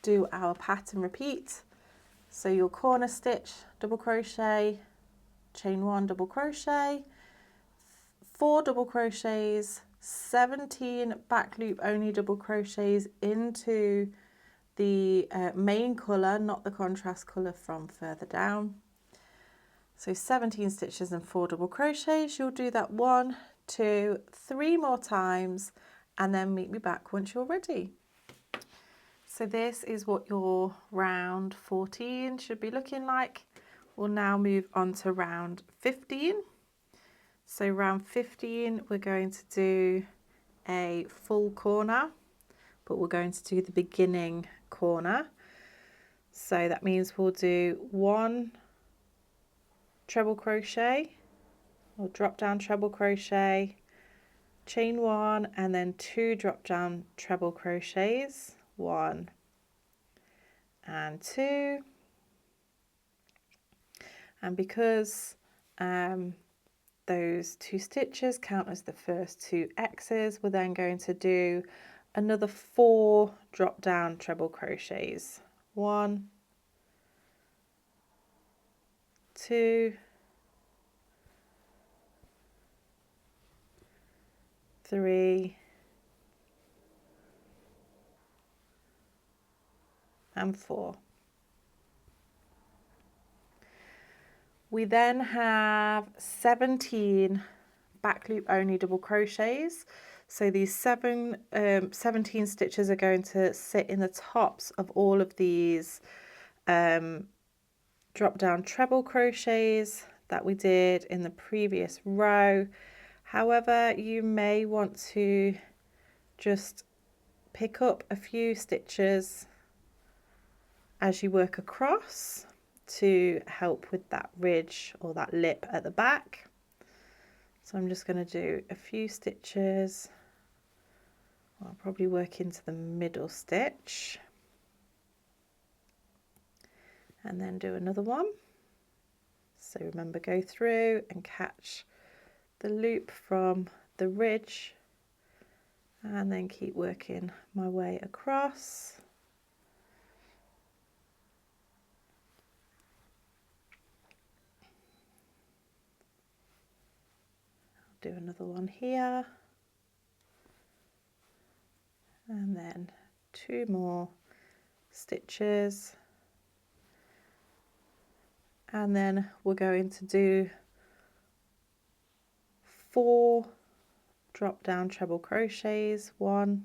do our pattern repeat. So your corner stitch, double crochet, chain 1, double crochet, 4 double crochets, 17 back loop only double crochets into the main colour, not the contrast colour from further down. So 17 stitches and 4 double crochets. You'll do that 1, 2, 3 more times, and then meet me back once you're ready. So this is what your round 14 should be looking like. We'll now move on to round 15. So round 15, we're going to do a full corner, but we're going to do the beginning corner. So that means we'll do 1 treble crochet or drop down treble crochet, chain 1 and then 2 drop down treble crochets, 1 and 2, and because those 2 stitches count as the first 2 X's, we're then going to do another 4 drop down treble crochets, 1, 2, 3 and 4. We then have 17 back loop only double crochets. So these 17 stitches are going to sit in the tops of all of these drop down treble crochets that we did in the previous row. However, you may want to just pick up a few stitches as you work across to help with that ridge or that lip at the back. So I'm just going to do a few stitches. I'll probably work into the middle stitch and then do another one. So remember, go through and catch the loop from the ridge and then keep working my way across. I'll do another one here and and then 2 more stitches, and then we're going to do 4 drop down treble crochets, 1,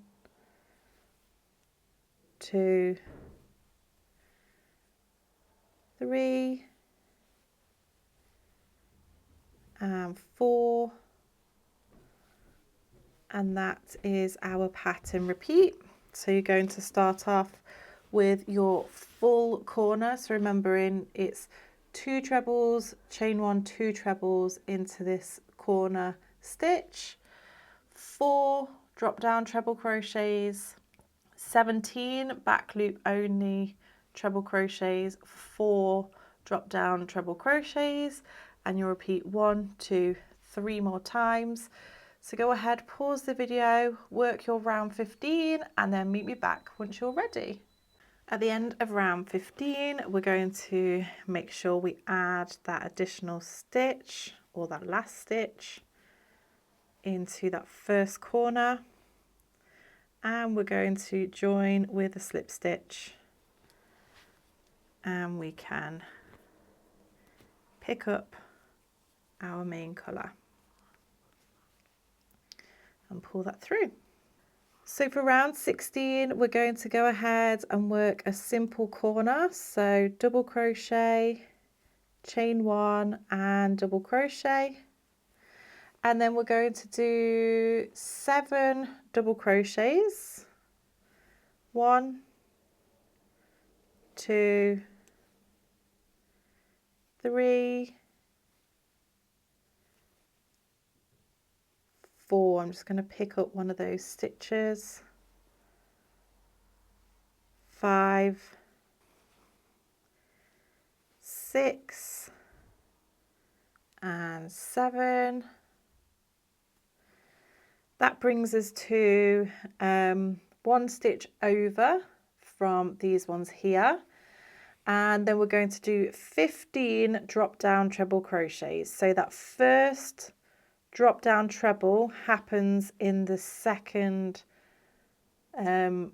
2, 3 and 4, and that is our pattern repeat. So you're going to start off with your full corner, so remembering it's 2 trebles, chain 1, 2 trebles into this corner stitch, 4 drop down treble crochets, 17 back loop only treble crochets, 4 drop down treble crochets, and you'll repeat 1, 2, 3 more times. So go ahead, pause the video, work your round 15, and then meet me back once you're ready. At the end of round 15, we're going to make sure we add that additional stitch or that last stitch into that first corner, and we're going to join with a slip stitch, and we can pick up our main colour and pull that through. So for round 16, we're going to go ahead and work a simple corner, so double crochet, chain 1 and double crochet, and then we're going to do 7 double crochets, 1, 2, 3, 4. I'm just going to pick up one of those stitches, 5, 6 and 7. That brings us to 1 stitch over from these ones here, and then we're going to do 15 drop down treble crochets. So that first drop down treble happens in the second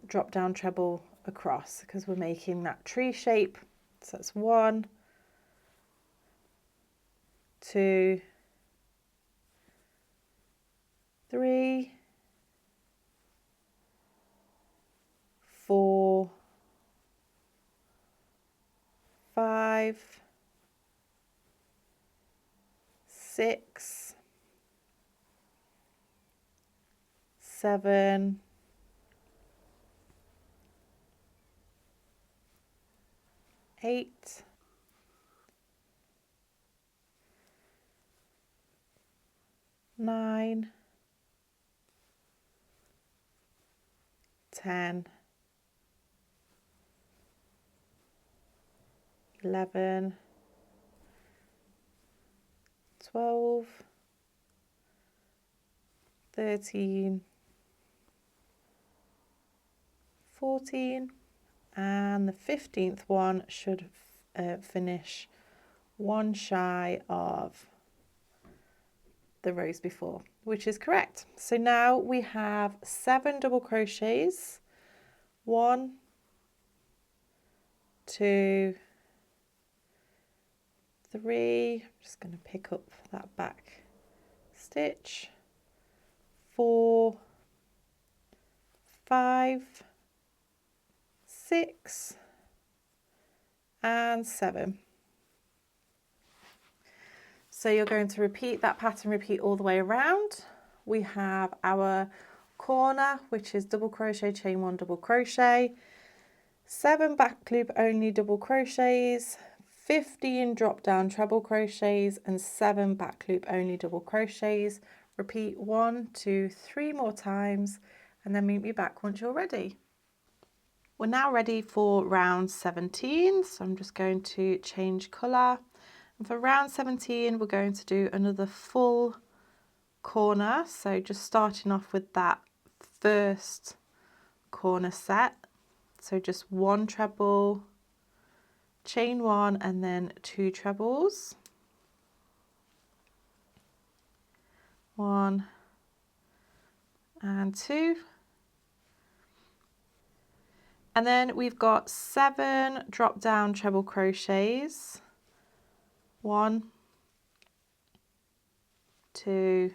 drop down treble across, because we're making that tree shape. So that's 1, 2, 3, 4, 5, 6, 7, 8, 9, 10, 11, 12, 13, 14, and the 15th one should finish one shy of the rows before, which is correct. So now we have 7 double crochets, 1, 2, 3, I'm just going to pick up that back stitch, 4, 5, 6 and 7. So you're going to repeat that pattern, repeat all the way around. We have our corner, which is double crochet, chain 1, double crochet, 7 back loop only double crochets, 15 drop down treble crochets and 7 back loop only double crochets. Repeat 1, 2, 3 more times, and then meet me back once you're ready. We're now ready for round 17, so I'm just going to change colour. And for round 17, we're going to do another full corner, so just starting off with that first corner set. So just 1 treble, chain 1 and then 2 trebles. 1 and 2. And then we've got 7 drop down treble crochets. 1, 2,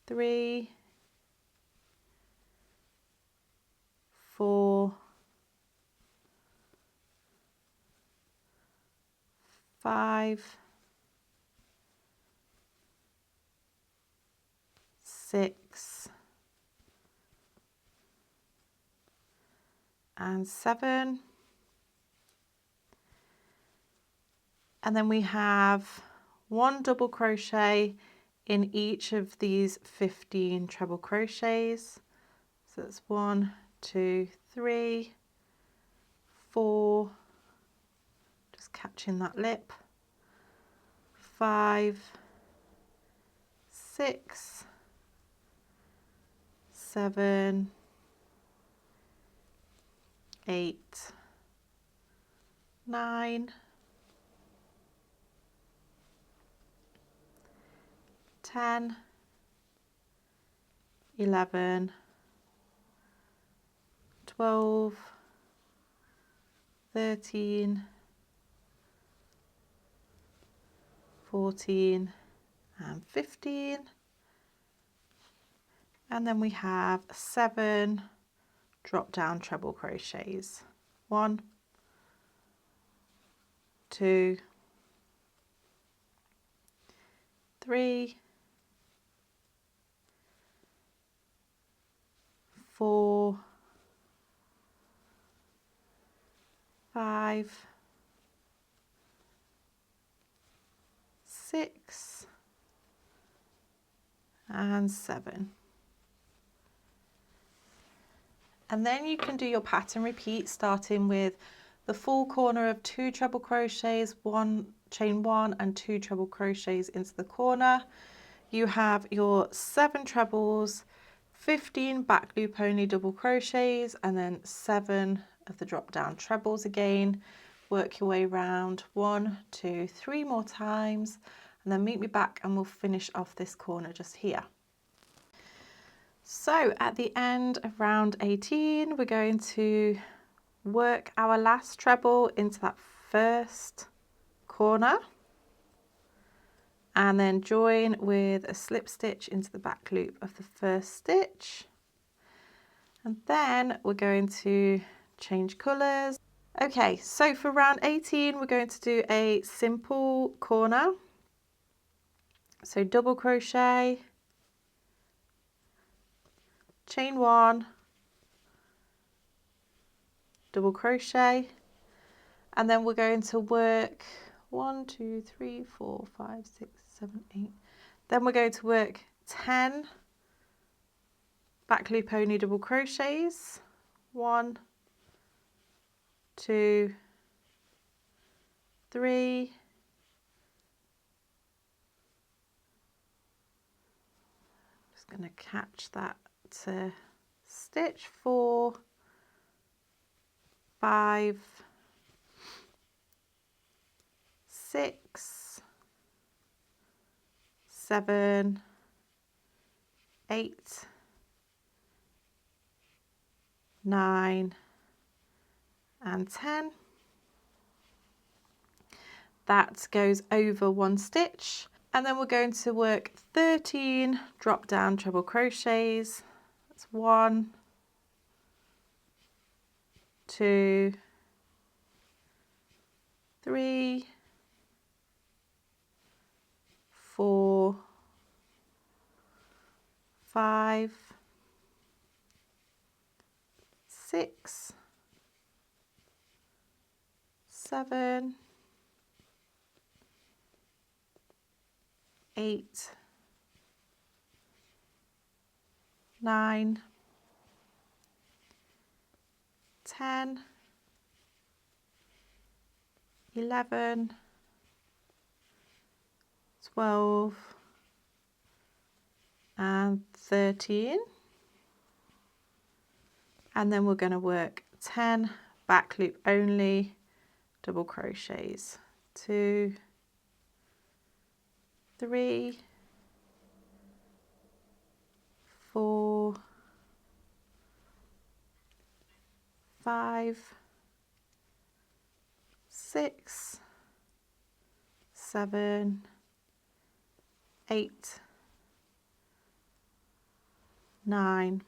3, 4, 5, 6, and 7. And then we have 1 double crochet in each of these 15 treble crochets. So that's 1, 2, 3, 4, just catching that lip, 5, 6, 7, 8, 9, 10, 11, 12, 13, 14, and 15. And then we have 7 drop down treble crochets. 1, 2, 3, 4, 5, 6, and 7. And then you can do your pattern repeat, starting with the full corner of 2 treble crochets, 1 chain 1 and 2 treble crochets into the corner. You have your 7 trebles, 15 back loop only double crochets, and then 7 of the drop down trebles again. Work your way around 1, 2, 3 more times, and then meet me back and we'll finish off this corner just here. So at the end of round 18, we're going to work our last treble into that first corner and then join with a slip stitch into the back loop of the first stitch. And then we're going to change colours. Okay, so for round 18, we're going to do a simple corner. So double crochet, chain 1, double crochet, and then we're going to work 1, 2, 3, 4, 5, 6, 7, 8. Then we're going to work 10 back loop only double crochets. 1, 2, 3, just going to catch that stitch. 4, 5, 6, 7, 8, 9, and 10. That goes over 1 stitch, and then we're going to work 13 drop down treble crochets. That's 1, 2, 3, 4, 5, 6, 7, 8, 9, 10, 11, 12, and 13. And then we're going to work 10 back loop only double crochets. 2, 3, 4, 5, 6, 7, 8, 9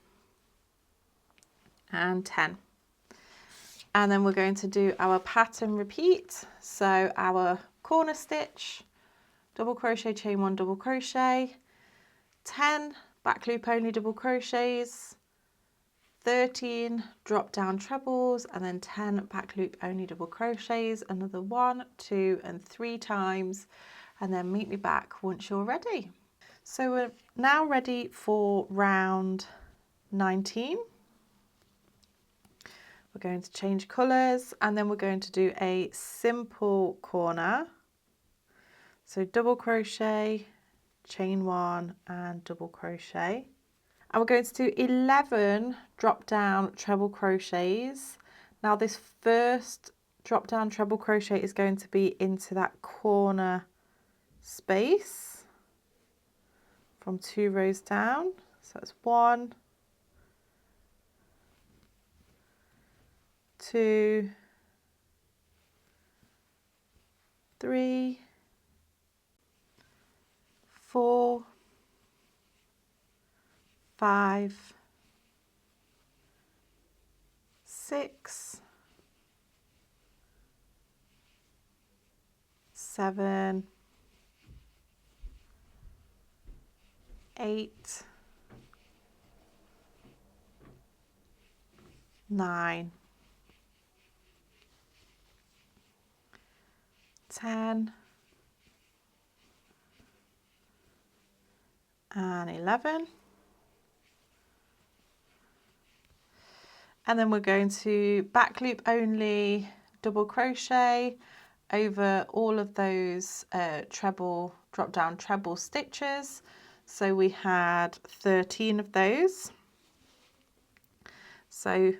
and 10. And then we're going to do our pattern repeat. So our corner stitch, double crochet, chain 1, double crochet, 10 back loop only double crochets, 13 drop down trebles, and then 10 back loop only double crochets, another 1, 2 and 3 times, and then meet me back once you're ready. So we're now ready for round 19. We're going to change colours, and then we're going to do a simple corner. So double crochet, chain 1 and double crochet. And we're going to do 11 drop down treble crochets. Now this first drop down treble crochet is going to be into that corner space from 2 rows down. So that's 1, 2, 3, 4, 5, 6, 7, 8, 9, 10 and 11. And then we're going to back loop only double crochet over all of those treble drop down treble stitches. So we had 13 of those. So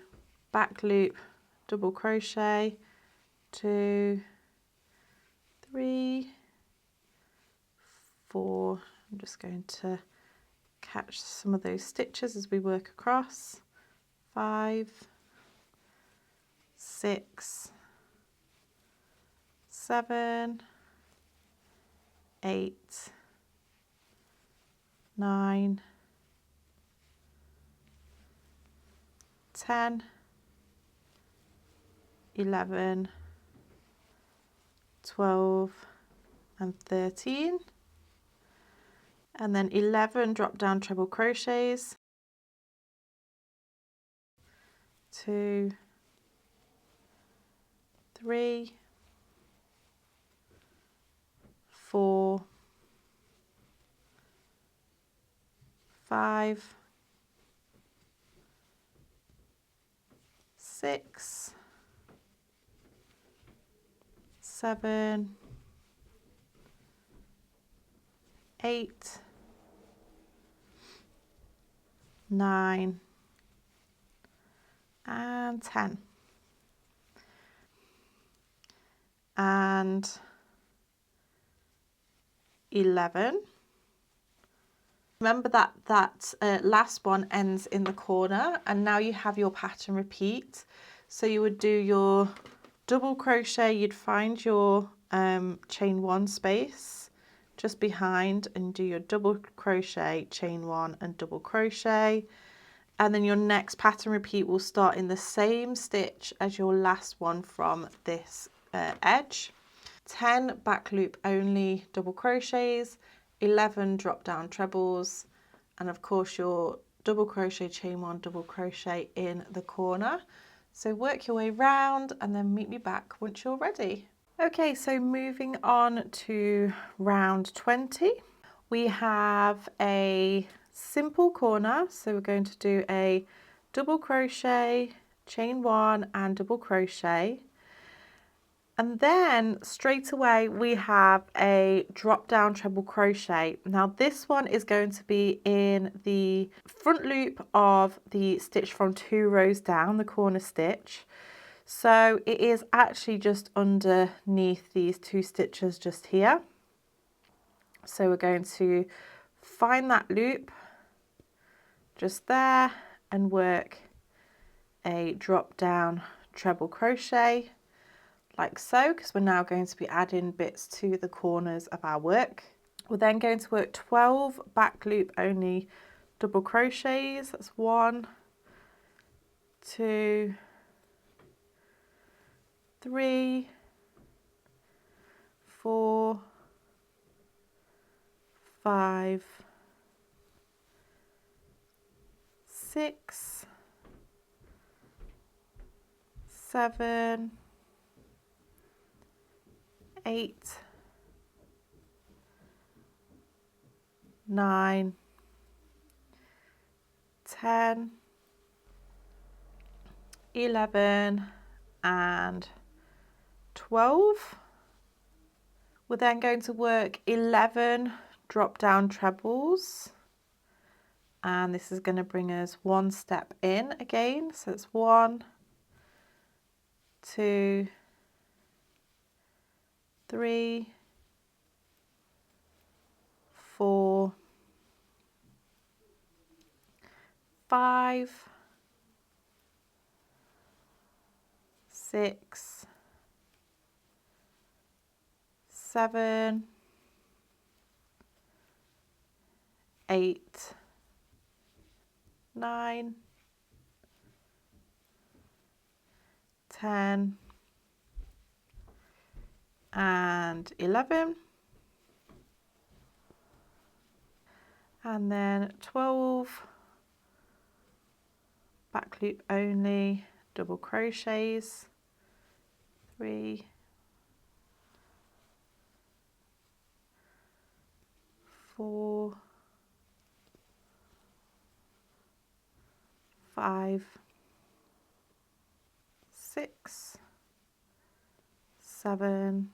back loop double crochet, 2, 3, 4. I'm just going to catch some of those stitches as we work across. 5, 6, 7, 8, 9, 10, 11, 12 and 13, and then 11 drop down treble crochets, 2, 3, 4, 5, 6, 7, 8, 9 and 10. And 11. Remember that last one ends in the corner, and now you have your pattern repeat. So you would do your double crochet, you'd find your chain 1 space just behind and do your double crochet, chain 1 and double crochet, and then your next pattern repeat will start in the same stitch as your last one from this edge. 10 back loop only double crochets, 11 drop down trebles, and of course your double crochet, chain 1, double crochet in the corner. So work your way round and then meet me back once you're ready. Okay, so moving on to round 20, we have a simple corner. So we're going to do a double crochet, chain 1 and double crochet. And then straight away we have a drop down treble crochet. Now this one is going to be in the front loop of the stitch from 2 rows down, the corner stitch. So it is actually just underneath these 2 stitches just here. So we're going to find that loop just there and work a drop down treble crochet like so, because we're now going to be adding bits to the corners of our work. We're then going to work 12 back loop only double crochets. That's 1, 2, 3, 4, 5, 6, 7, 8, 9, 10, 11 and 12. We're then going to work 11 drop down trebles, and this is going to bring us one step in again. So it's 1, 2, 3, 4, 5, 6, 7, 8, 9, 10 and 11, and then 12 back loop only double crochets, 3, 4, 5, 6, 7,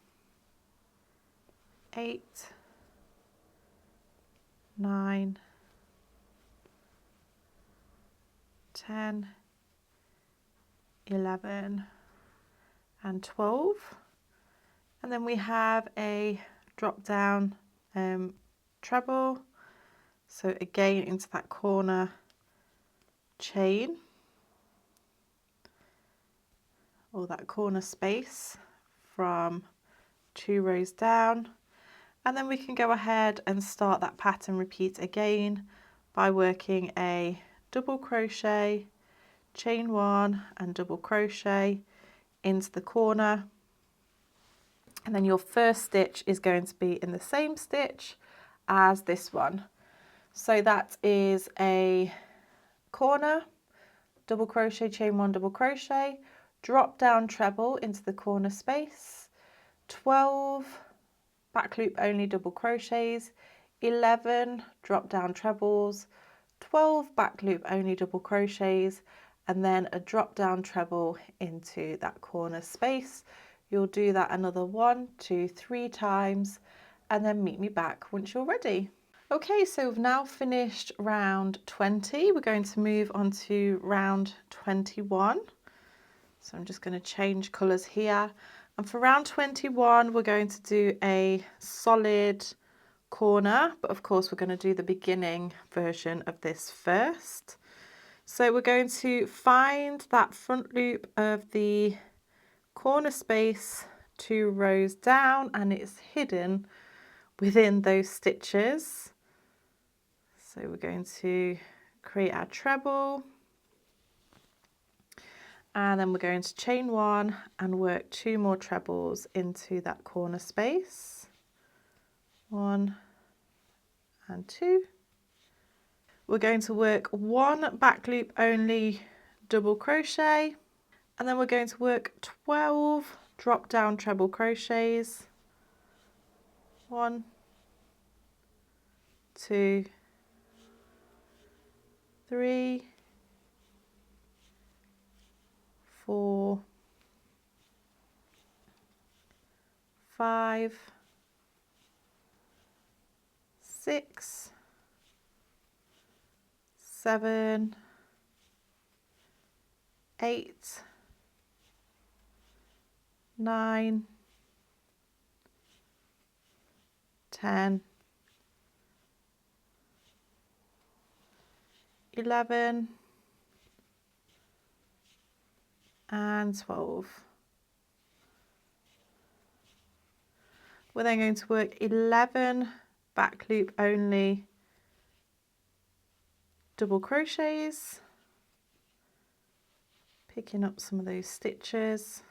8, 9, 10, 11 and 12, and then we have a drop down treble, so again into that corner chain or that corner space from 2 rows down, and then we can go ahead and start that pattern repeat again by working a double crochet, chain 1 and double crochet into the corner, and then your first stitch is going to be in the same stitch as this one. So that is a corner, double crochet, chain 1, double crochet, drop down treble into the corner space, 12 back loop only double crochets, 11 drop down trebles, 12 back loop only double crochets, and then a drop down treble into that corner space. You'll do that another 1, 2, 3 times, and then meet me back once you're ready. Okay, so we've now finished round 20. We're going to move on to round 21. So I'm just going to change colours here. And for round 21, we're going to do a solid corner, but of course we're going to do the beginning version of this first. So we're going to find that front loop of the corner space 2 rows down, and it's hidden within those stitches. So we're going to create our treble, and then we're going to chain 1 and work 2 more trebles into that corner space, 1 and 2. We're going to work 1 back loop only double crochet, and then we're going to work 12 drop down treble crochets, 1, 2, 3, 4, 5, 6, 7, 8, 9, 10, 11, and 12. We're then going to work 11 back loop only double crochets, picking up some of those stitches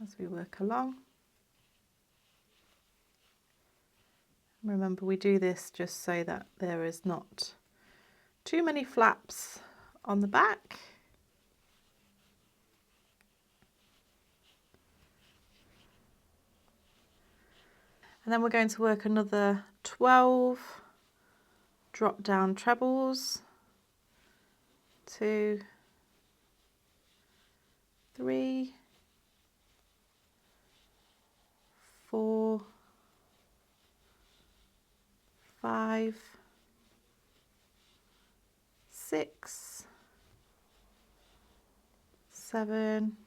as we work along. Remember, we do this just so that there is not too many flaps on the back. And then we're going to work another 12 drop down trebles, 2, 3, 4, 5, 6, 7,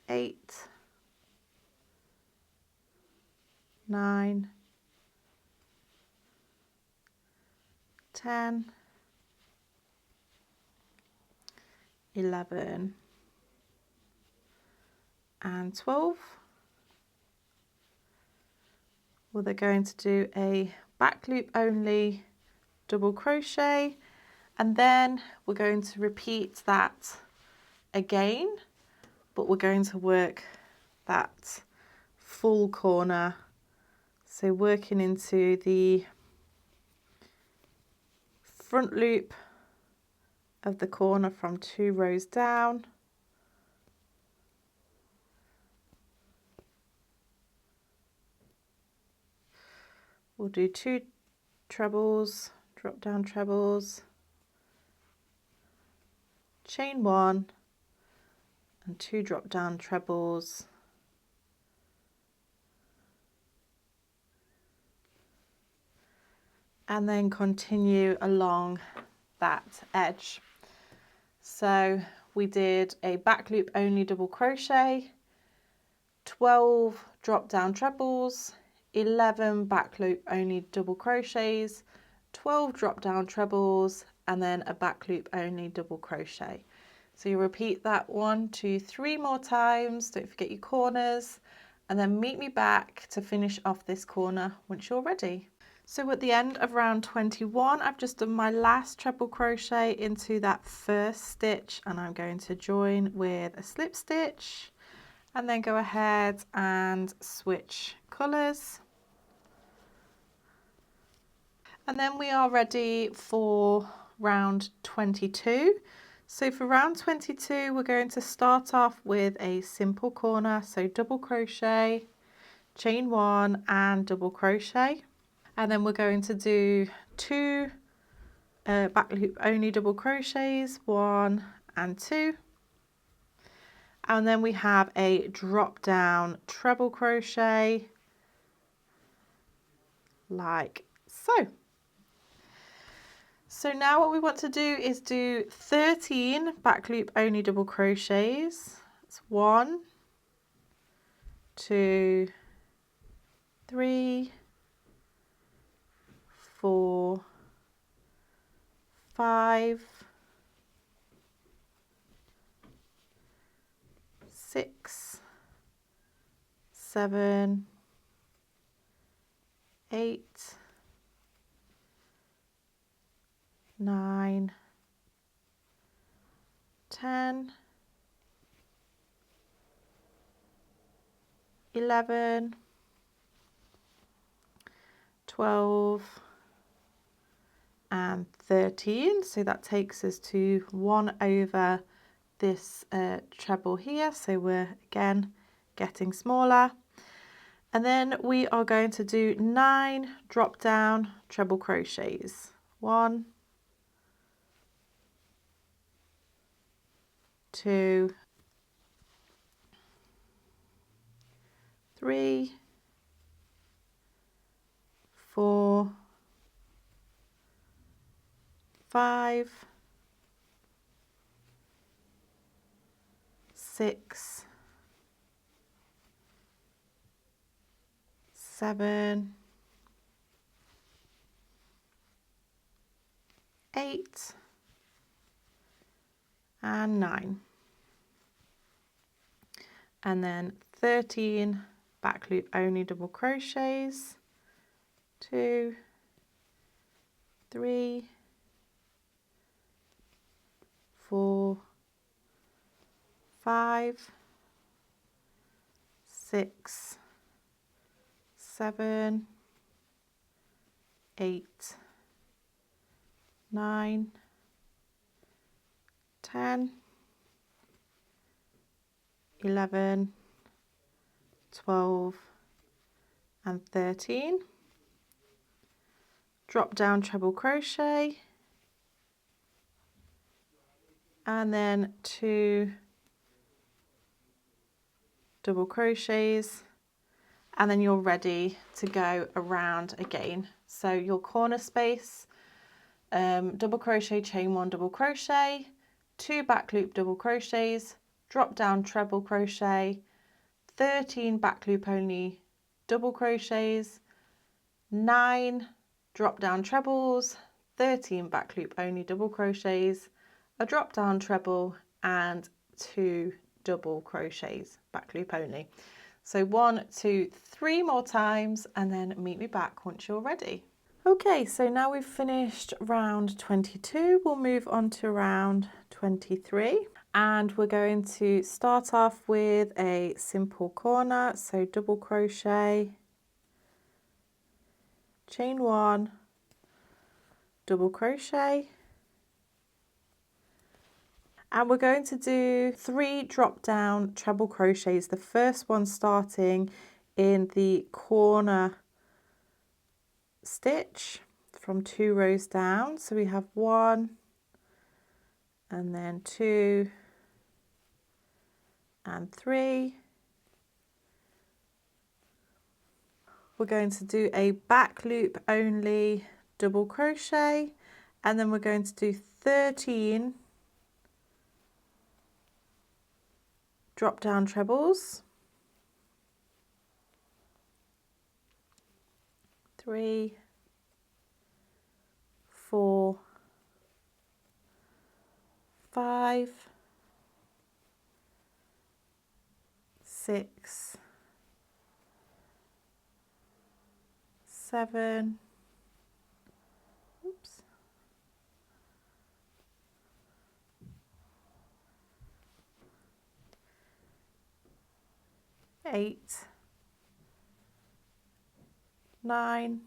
8, 9, 10, 11 and 12. Well, they're going to do a back loop only double crochet, and then we're going to repeat that again, but we're going to work that full corner, so working into the front loop of the corner from 2 rows down. We'll do 2 trebles, drop down trebles, chain 1 and 2 drop down trebles, and then continue along that edge. So we did a back loop only double crochet, 12 drop down trebles, 11 back loop only double crochets, 12 drop down trebles, and then a back loop only double crochet. So you repeat that 1, 2, 3 more times. Don't forget your corners, and then meet me back to finish off this corner once you're ready. So at the end of round 21, I've just done my last treble crochet into that first stitch, and I'm going to join with a slip stitch and then go ahead and switch colours. And then we are ready for round 22. So for round 22, we're going to start off with a simple corner, so double crochet, chain 1 and double crochet. And then we're going to do 2 back loop only double crochets, 1 and 2. And then we have a drop down treble crochet like so. So now what we want to do is do 13 back loop only double crochets. It's 1, 2, 3, 4, 5, 6, 7, 8, 9, 10, 11, 12 and 13. So that takes us to 1 over this treble here. So we're again getting smaller. And then we are going to do 9 drop down treble crochets. 1, 2, 3, 4, 5, 6, 7, 8 and 9, and then 13 back loop only double crochets, 2, 3, 4, 5, 6, 7, 8, 9, 10, 11, 12 and 13. Drop down treble crochet, and then 2 double crochets, and then you're ready to go around again. So your corner space, double crochet, chain 1, double crochet, 2 back loop double crochets, drop down treble crochet, 13 back loop only double crochets, 9 drop down trebles, 13 back loop only double crochets, a drop down treble, and 2 double crochets, back loop only. So 1, 2, 3 more times, and then meet me back once you're ready. Okay, so now we've finished round 22, we'll move on to round 23, and we're going to start off with a simple corner. So double crochet, chain 1, double crochet, and we're going to do 3 drop down treble crochets, the first one starting in the corner stitch from 2 rows down. So we have 1 and then 2 and 3. We're going to do a back loop only double crochet, and then we're going to do 13 drop down trebles, 3, 4, 5, 6, 7, oops, 8, 9,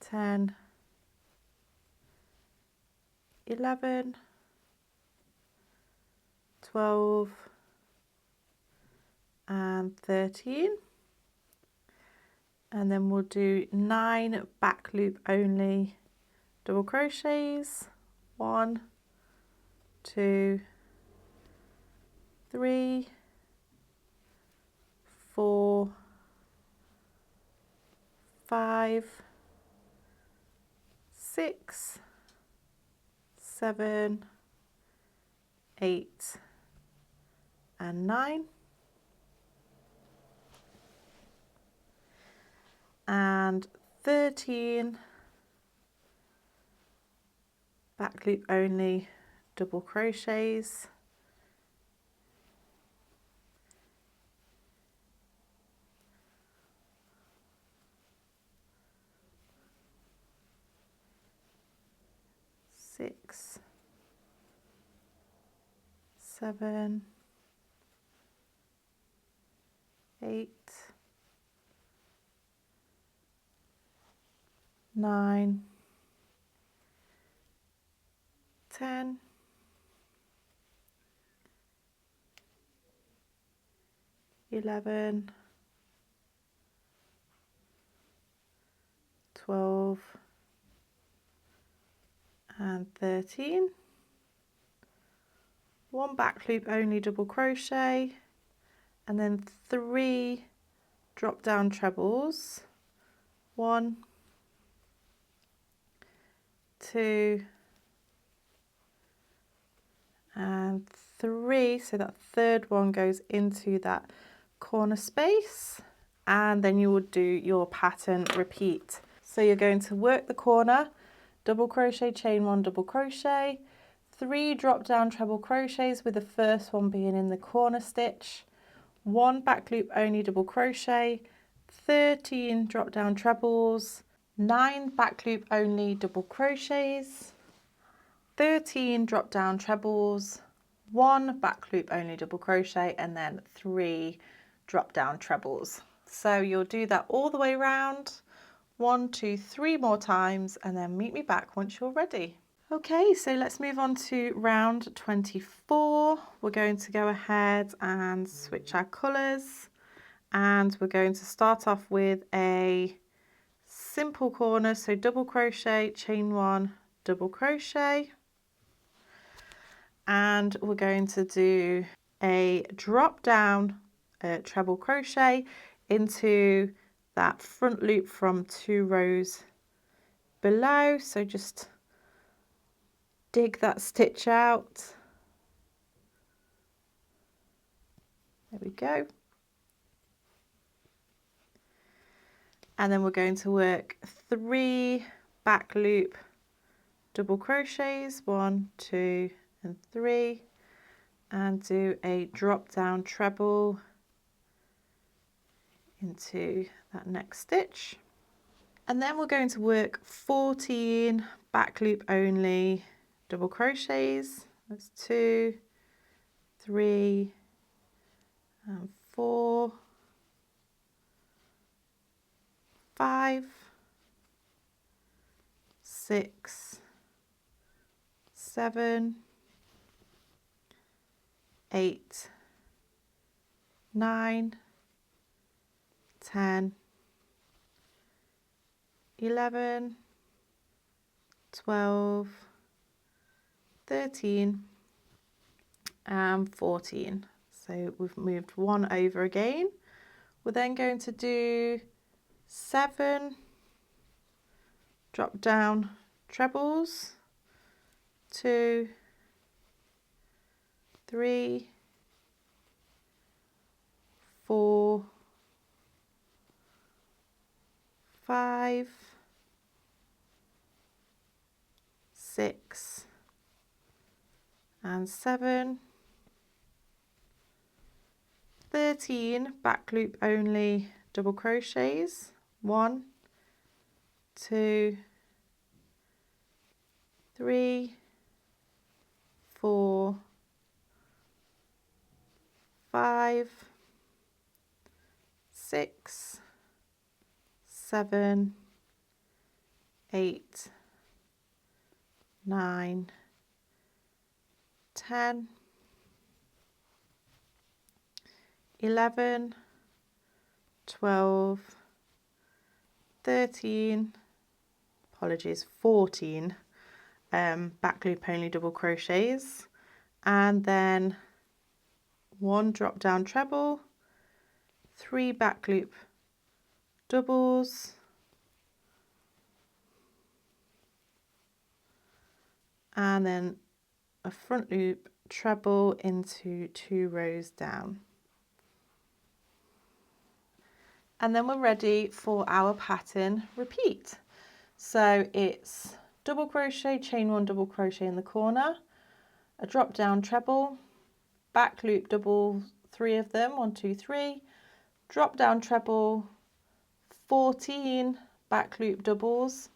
10, 11, 12 and 13, and then we'll do 9 back loop only double crochets, 1, 2, 3, 4, 5, 6, 7, 8 and 9, and 13 back loop only double crochets, 6, 7, 8, 9, 10, 11, 12 and 13. 1 back loop only double crochet, and then 3 drop down trebles, 1, 2 and 3. So that third one goes into that corner space, and then you will do your pattern repeat. So you're going to work the corner, double crochet, chain 1, double crochet, 3 drop down treble crochets with the first one being in the corner stitch, 1 back loop only double crochet, 13 drop down trebles, 9 back loop only double crochets, 13 drop down trebles, 1 back loop only double crochet, and then 3 drop down trebles. So you'll do that all the way around, 1, 2, 3 more times, and then meet me back once you're ready. Okay, so let's move on to round 24. We're going to go ahead and switch our colours, and we're going to start off with a simple corner, so double crochet, chain 1, double crochet, and we're going to do a drop down treble crochet into that front loop from 2 rows below. So just dig that stitch out. There we go. And then we're going to work 3 back loop double crochets, 1, 2 and 3, and do a drop down treble into that next stitch. And then we're going to work 14 back loop only double crochets. That's 2, 3 and 4, 5, 6, 7, 8, 9, 10, 11, 12, 13 and 14. So we've moved 1 over again. We're then going to do 7 drop down trebles, 2, 3, 4, 5, 6 and 7, 13 back loop only double crochets, 1, 2, 3, 4, 5, 6, 7, 8, 9, 10, 11, 12, 13, apologies, 14 back loop only double crochets, and then 1 drop down treble, 3 back loop doubles, and then a front loop treble into 2 rows down. And then we're ready for our pattern repeat. So it's double crochet, chain 1, double crochet in the corner, a drop down treble, back loop double, 3 of them, 1, 2, 3, drop down treble, 14 back loop doubles,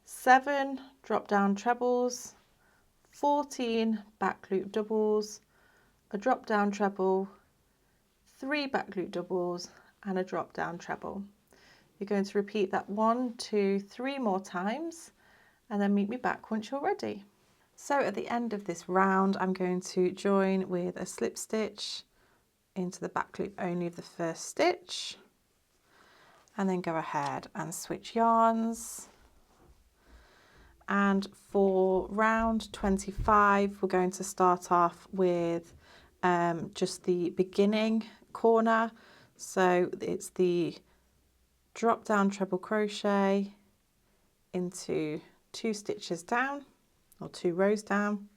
7 drop down trebles, 14 back loop doubles, a drop down treble, 3 back loop doubles, and a drop down treble. You're going to repeat that 1, 2, 3 more times, and then meet me back once you're ready. So at the end of this round, I'm going to join with a slip stitch into the back loop only of the first stitch, and then go ahead and switch yarns. And for round 25, we're going to start off with just the beginning corner. So it's the drop down treble crochet into 2 stitches down, or 2 rows down,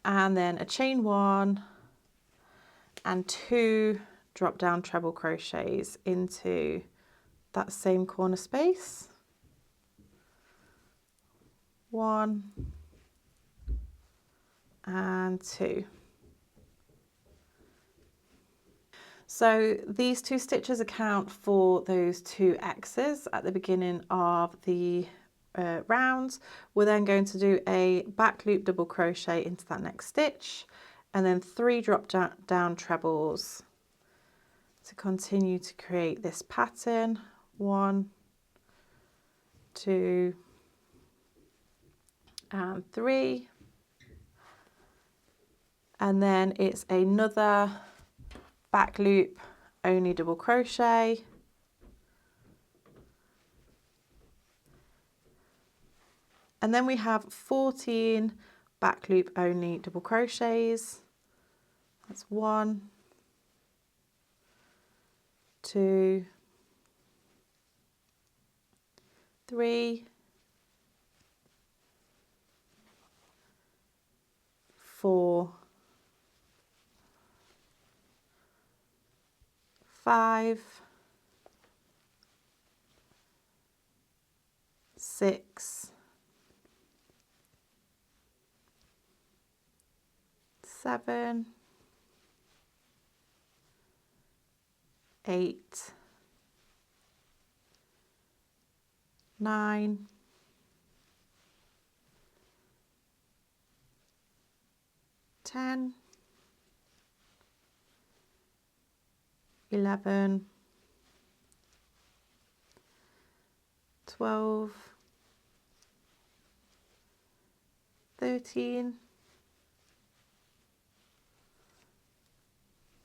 and then a chain 1 and 2 drop down treble crochets into that same corner space. 1 and 2. So these 2 stitches account for those 2 X's at the beginning of the round. We're then going to do a back loop double crochet into that next stitch, and then 3 drop down trebles to continue to create this pattern. 1, 2 and 3, and then it's another back loop only double crochet, and then we have 14 back loop only double crochets. That's 1, 2, 3, 4, 5, 6, 7, 8, 9, 10, 11, 12, 13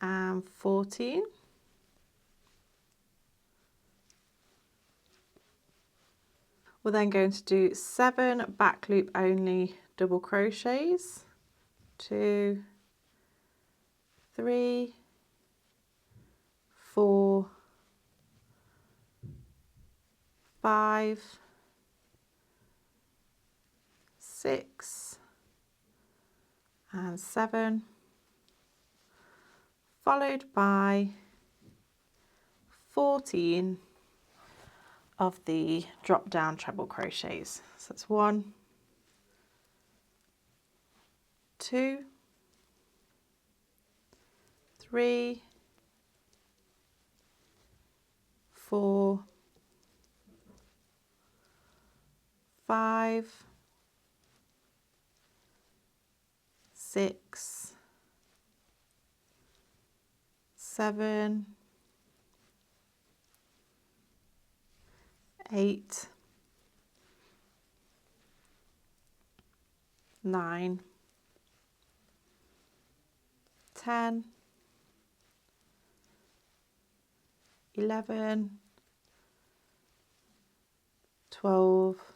and 14. We're then going to do 7 back loop only double crochets. 2, 3, 4, 5, 6 and 7, followed by 14 of the drop down treble crochets. So that's 1, 2, 3, 4, 5, 6, 7, 8, 9, 10, 11, 12,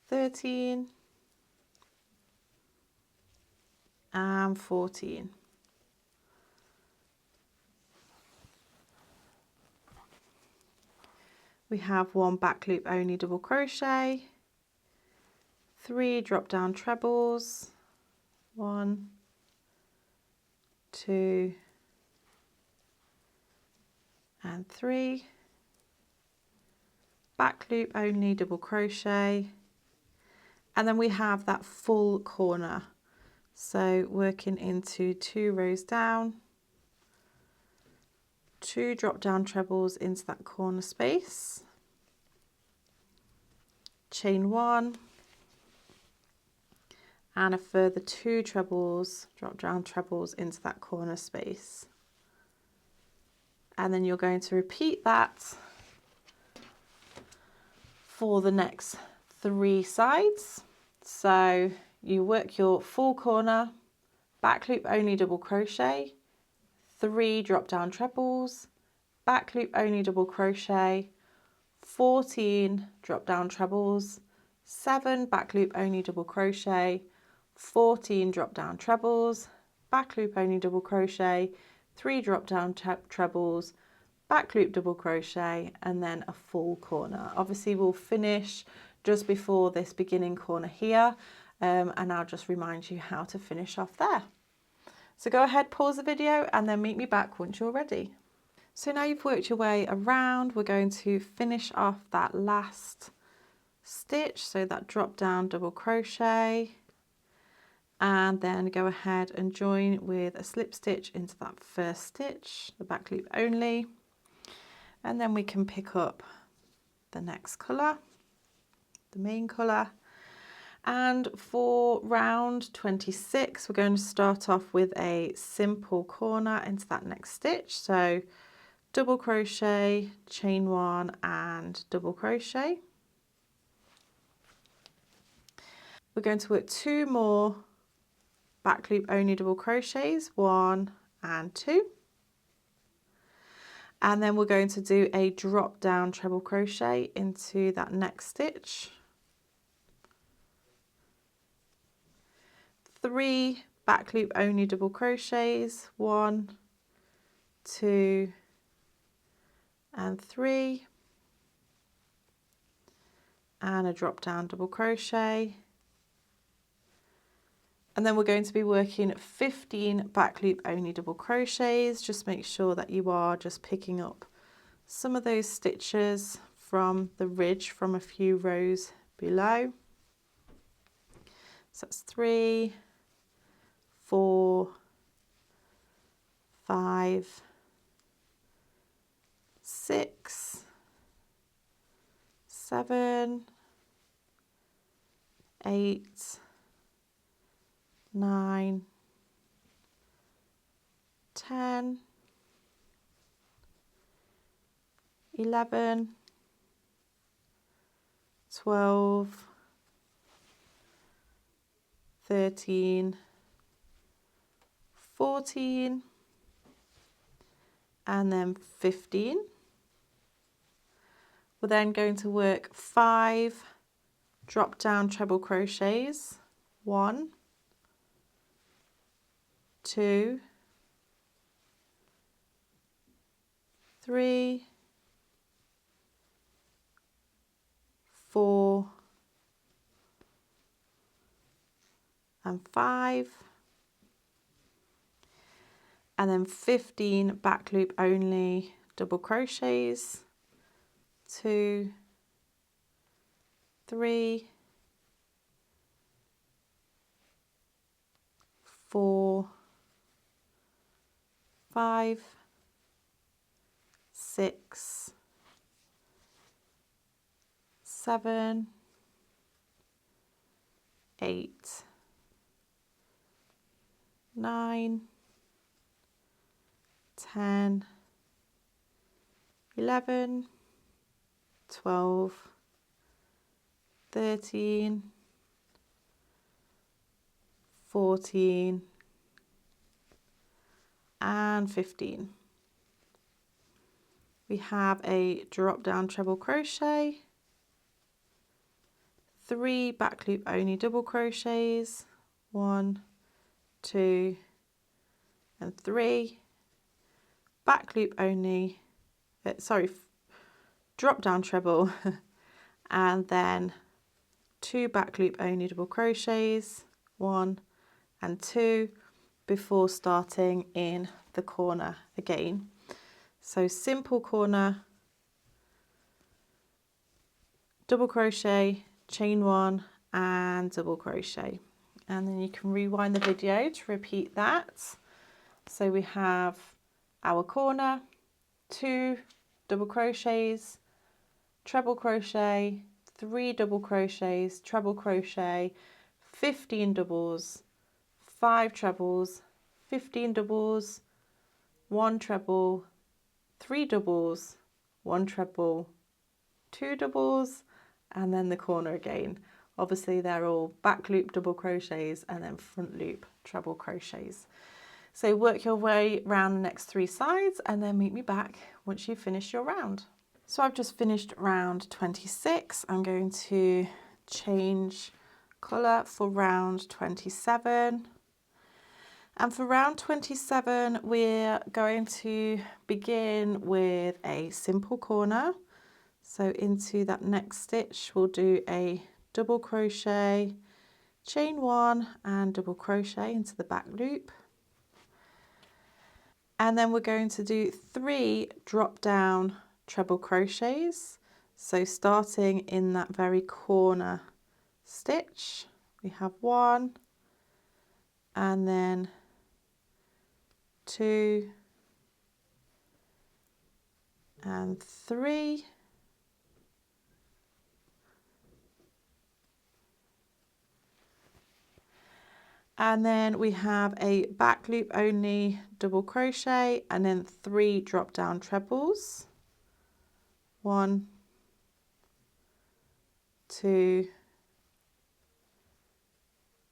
13 and 14. We have 1 back loop only double crochet, 3 drop down trebles, 1, 2 and 3, back loop only double crochet, and then we have that full corner. So working into 2 rows down, 2 drop down trebles into that corner space, chain 1, and a further 2 trebles, drop down trebles into that corner space. And then you're going to repeat that for the next 3 sides. So you work your full corner, back loop only double crochet, 3 drop down trebles, back loop only double crochet, 14 drop down trebles, 7 back loop only double crochet, 14 drop down trebles, back loop only double crochet, 3 drop down trebles, back loop double crochet, and then a full corner. Obviously we'll finish just before this beginning corner here, and I'll just remind you how to finish off there. So go ahead, pause the video, and then meet me back once you're ready. So now you've worked your way around, we're going to finish off that last stitch, so that drop down double crochet, and then go ahead and join with a slip stitch into that first stitch, the back loop only, and then we can pick up the next colour, the main colour. And for round 26 we're going to start off with a simple corner into that next stitch, so double crochet, chain one and double crochet. We're going to work 2 more back loop only double crochets, 1 and 2, and then we're going to do a drop down treble crochet into that next stitch, 3 back loop only double crochets, 1, 2 and 3, and a drop down double crochet, and then we're going to be working 15 back loop only double crochets. Just make sure that you are just picking up some of those stitches from the ridge from a few rows below. So that's 3, 4, 5, 6, 7, 8, 9, 10, 11, 12, 13, 14, and then 15. We're then going to work 5 drop down treble crochets, 1, 2, 3, 4 and 5, and then 15 back loop only double crochets, 2, 3, 4, 5, 6, 7, 8, 9, 10, 11, 12, 13, 14 and 15. We have a drop down treble crochet, 3 back loop only double crochets, 1, 2 and 3, back loop only, drop down treble and then 2 back loop only double crochets, 1 and 2, before starting in the corner again. So simple corner, double crochet, chain 1 and double crochet, and then you can rewind the video to repeat that. So we have our corner, 2 double crochets, treble crochet, 3 double crochets, treble crochet, 15 doubles, 5 trebles, 15 doubles, 1 treble, 3 doubles, 1 treble, 2 doubles, and then the corner again. Obviously they're all back loop double crochets and then front loop treble crochets. So work your way around the next 3 sides and then meet me back once you've finished your round. So I've just finished round 26. I'm going to change colour for round 27. And for round 27, we're going to begin with a simple corner. So into that next stitch, we'll do a double crochet, chain 1 and double crochet into the back loop. And then we're going to do 3 drop down treble crochets. So starting in that very corner stitch, we have 1 and then 2 and 3. And then we have a back loop only double crochet and then 3 drop down trebles. 1, 2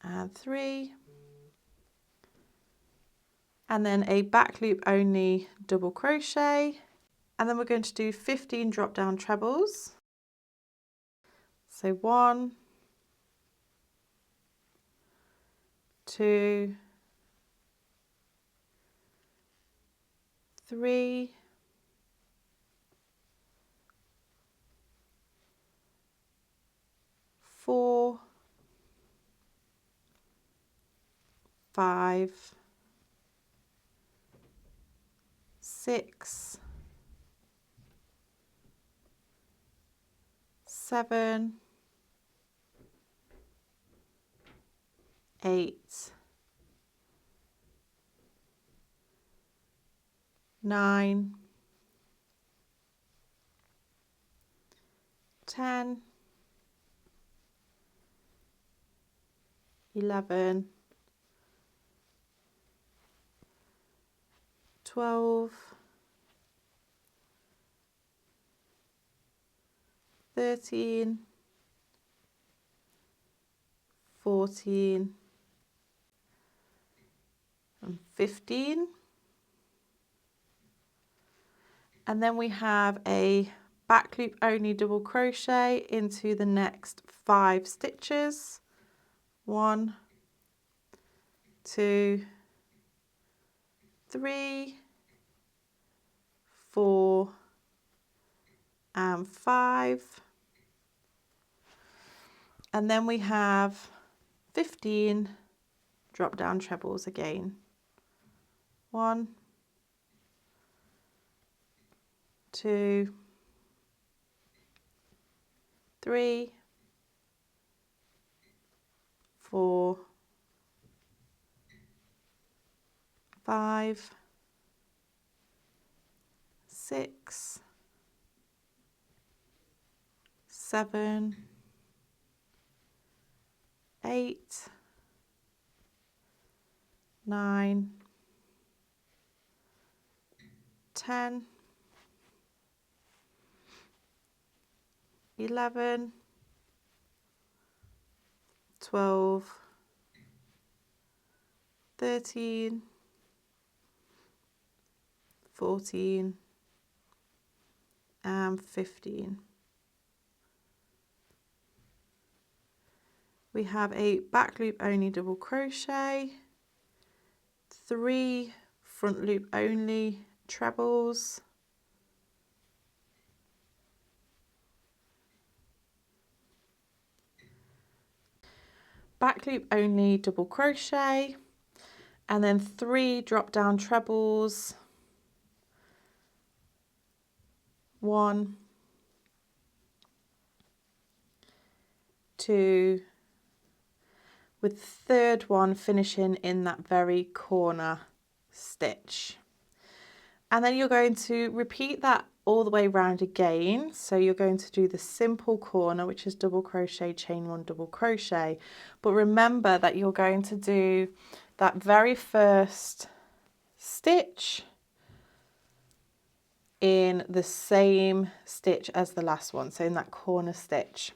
and 3. And then a back loop only double crochet. And then we're going to do 15 drop down trebles. So 1, 2, 3, 4, 5, 6, 7, 8, 9, 10, 11, 12, 13, 14 and 15. And then we have a back loop only double crochet into the next 5 stitches. 1, 2, 3, 4 and 5. And then we have 15 drop down trebles again. 1, 2, 3, 4, 5, 6, 7, 8, 9, 10, 11, 12, 13, 14 and 15. We have a back loop only double crochet, 3 front loop only trebles, back loop only double crochet, and then 3 drop down trebles, 1, 2, with the third one finishing in that very corner stitch. And then you're going to repeat that all the way around again. So you're going to do the simple corner, which is double crochet, chain 1, double crochet. But remember that you're going to do that very first stitch in the same stitch as the last one, so in that corner stitch.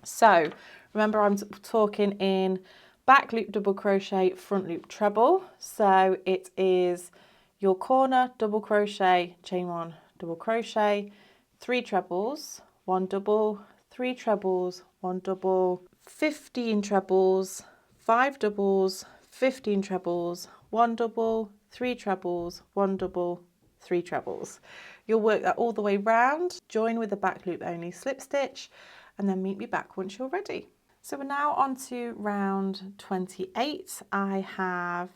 So remember, I'm talking in back loop double crochet, front loop treble. So it is your corner double crochet, chain 1, double crochet, 3 trebles, 1 double, 3 trebles, 1 double, 15 trebles, 5 doubles, 15 trebles, 1 double, 3 trebles, 1 double, 3 trebles. You'll work that all the way round, join with the back loop only slip stitch, and then meet me back once you're ready. So we're now on to round 28. I have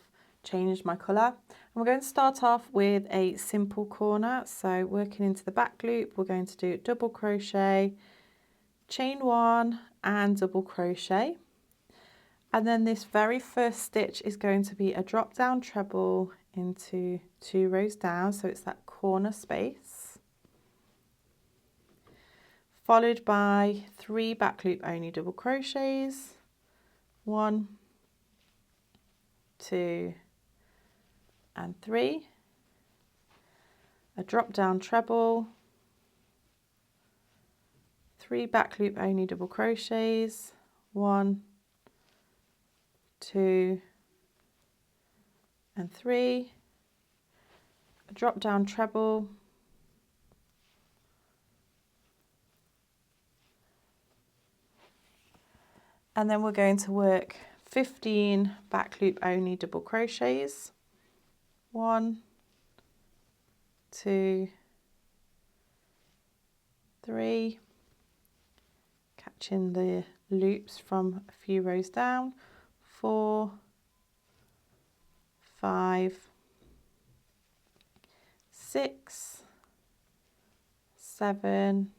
changed my colour. And we're going to start off with a simple corner. So working into the back loop, we're going to do double crochet, chain 1 and double crochet. And then this very first stitch is going to be a drop down treble into 2 rows down, so it's that corner space, followed by 3 back loop only double crochets, 1, 2 and 3, a drop down treble, 3 back loop only double crochets, 1, 2 and 3, a drop down treble, and then we're going to work 15 back loop only double crochets, 1, 2, 3, catching the loops from a few rows down, 4, 5, 6, 7,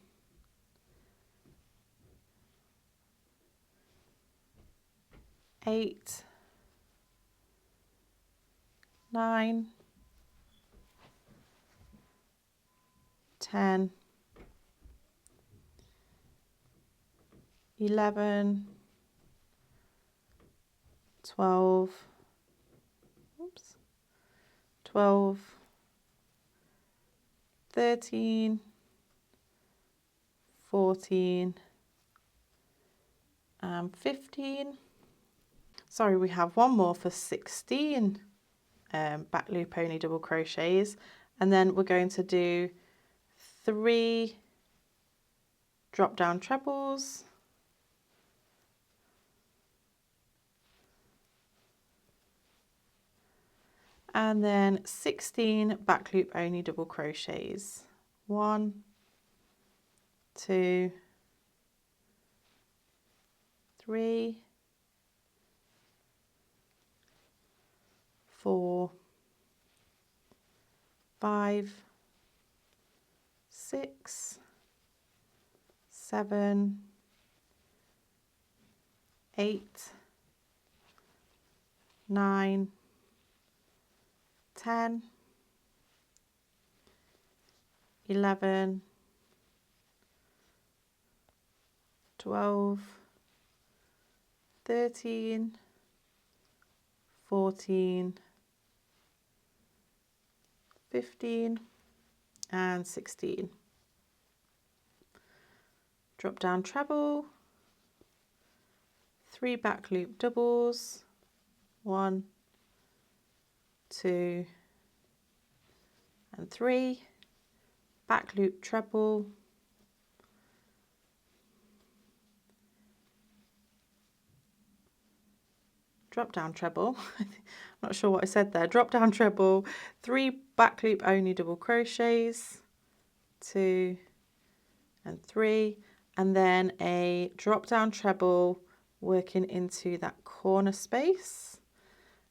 8, 9, 10, 11, 12, 12, 13, 14 and 15. Sorry, we have one more for 16 back loop only double crochets, and then we're going to do 3 drop down trebles, and then 16 back loop only double crochets, 1, 2, 3, 4, 5, 6, 7, 8, 9, 10, 11, 12, 13, 14, 15 and 16. Drop down treble, 3 back loop doubles, 1, 2 and 3, back loop treble, drop down treble, not sure what I said there, drop down treble, 3 back loop only double crochets, 2 and 3, and then a drop down treble working into that corner space,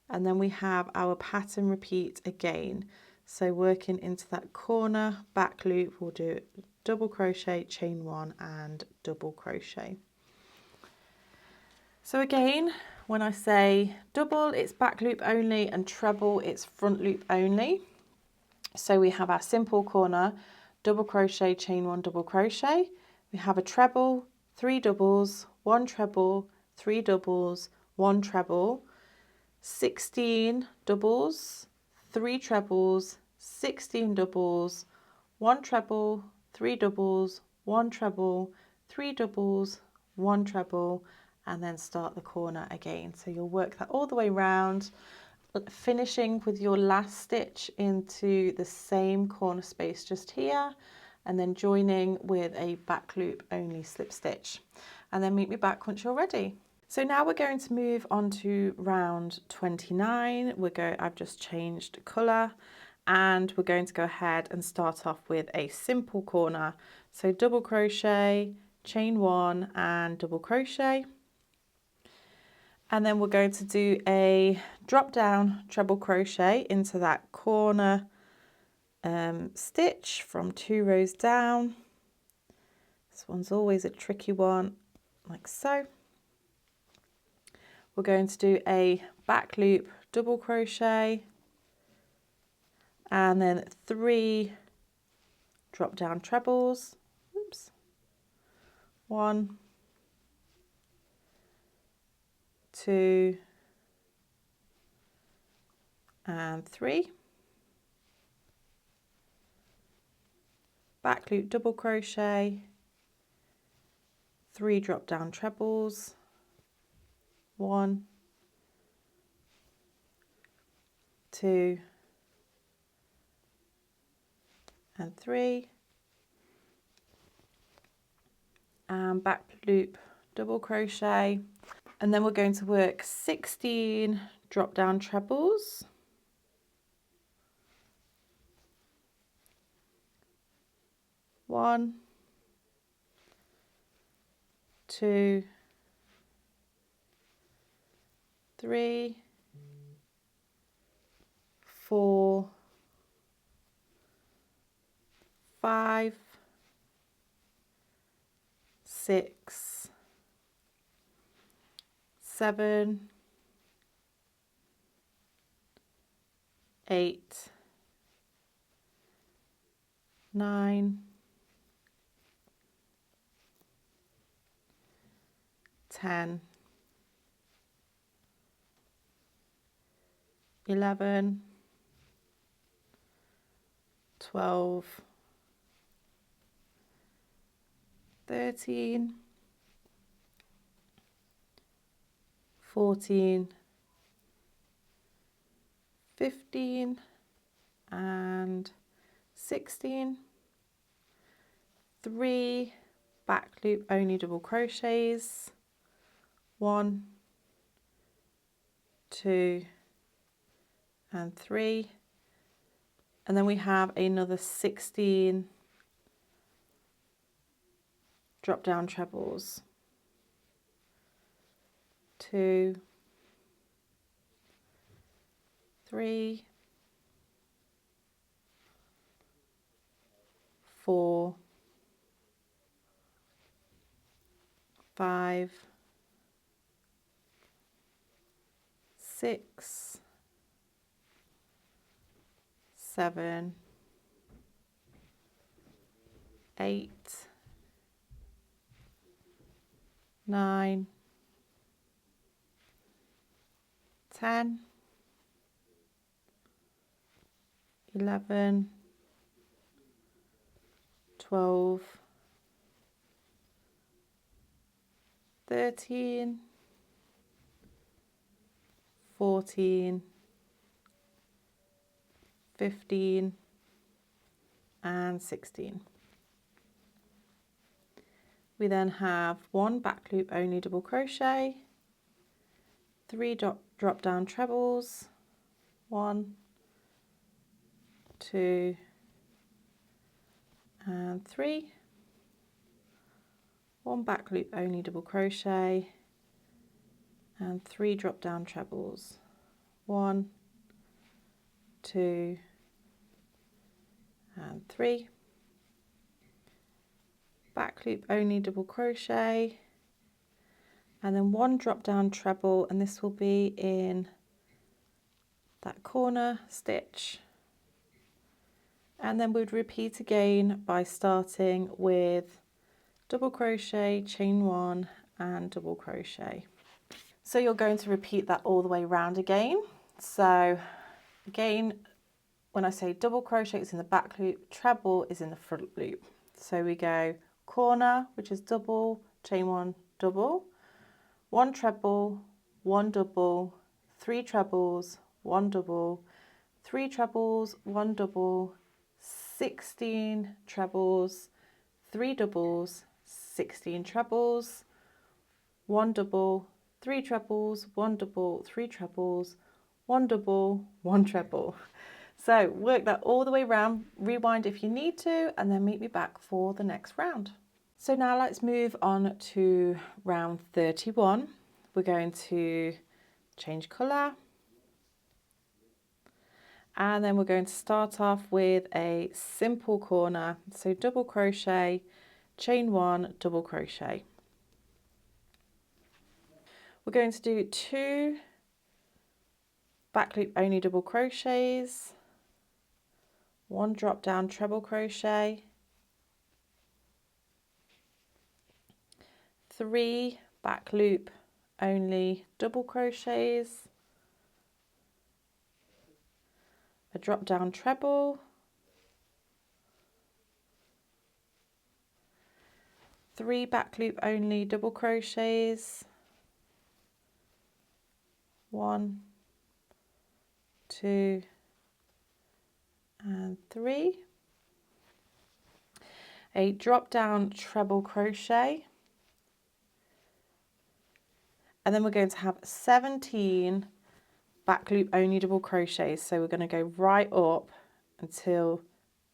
and then we have our pattern repeat again. So working into that corner back loop, we'll do double crochet, chain 1 and double crochet. So again, when I say double, it's back loop only, and treble, it's front loop only. So we have our simple corner, double crochet, chain 1, double crochet. We have a treble, 3 doubles, 1 treble, 3 doubles, 1 treble, 16 doubles, 3 trebles, 16 doubles, 1 treble, 3 doubles, 1 treble, 3 doubles, 1 treble, and then start the corner again. So you'll work that all the way around, finishing with your last stitch into the same corner space just here, and then joining with a back loop only slip stitch, and then meet me back once you're ready. So now we're going to move on to round 29. I've just changed colour, and we're going to go ahead and start off with a simple corner. So double crochet, chain 1 and double crochet. And then we're going to do a drop down treble crochet into that corner stitch from 2 rows down. This one's always a tricky one, like so. We're going to do a back loop double crochet and then 3 drop down trebles. Oops. 1, 2 and 3. Back loop double crochet, 3 drop down trebles, 1, 2 and 3, and back loop double crochet, and then we're going to work 16 drop down trebles, 1, 2, 3, 4, 5, 6, 7, 8, 9, 10, 11, 12, 13, 14, 15 and 16, 3 back loop only double crochets, 1, 2 and 3, and then we have another 16 drop down trebles, 2, 3, 4, 5, 6, 7, 8, 9, 10, 11, 12, 13, 14, 15 and 16. We then have 1 back loop only double crochet, 3 drop down trebles, 1, 2 and 3, 1 back loop only double crochet and 3 drop down trebles, 1, 2 and 3, back loop only double crochet and then 1 drop down treble, and this will be in that corner stitch, and then we'd repeat again by starting with double crochet, chain 1 and double crochet. So you're going to repeat that all the way around again. So again, when I say double crochet, it's in the back loop, treble is in the front loop. So we go corner, which is double, chain 1, double, 1 treble, 1 double, 3 trebles, 1 double, 3 trebles, 1 double, 16 trebles, 3 doubles, 16 trebles, 1 double, 3 trebles, 1 double, 3 trebles, 1 double, 1 treble. So work that all the way around, rewind if you need to, and then meet me back for the next round. So now let's move on to round 31. We're going to change colour, and then we're going to start off with a simple corner, so double crochet, chain 1, double crochet. We're going to do 2 back loop only double crochets, 1 drop down treble crochet, 3 back loop only double crochets, a drop down treble, 3 back loop only double crochets, 1, 2 and 3, a drop down treble crochet, and then we're going to have 17 back loop only double crochets, so we're going to go right up until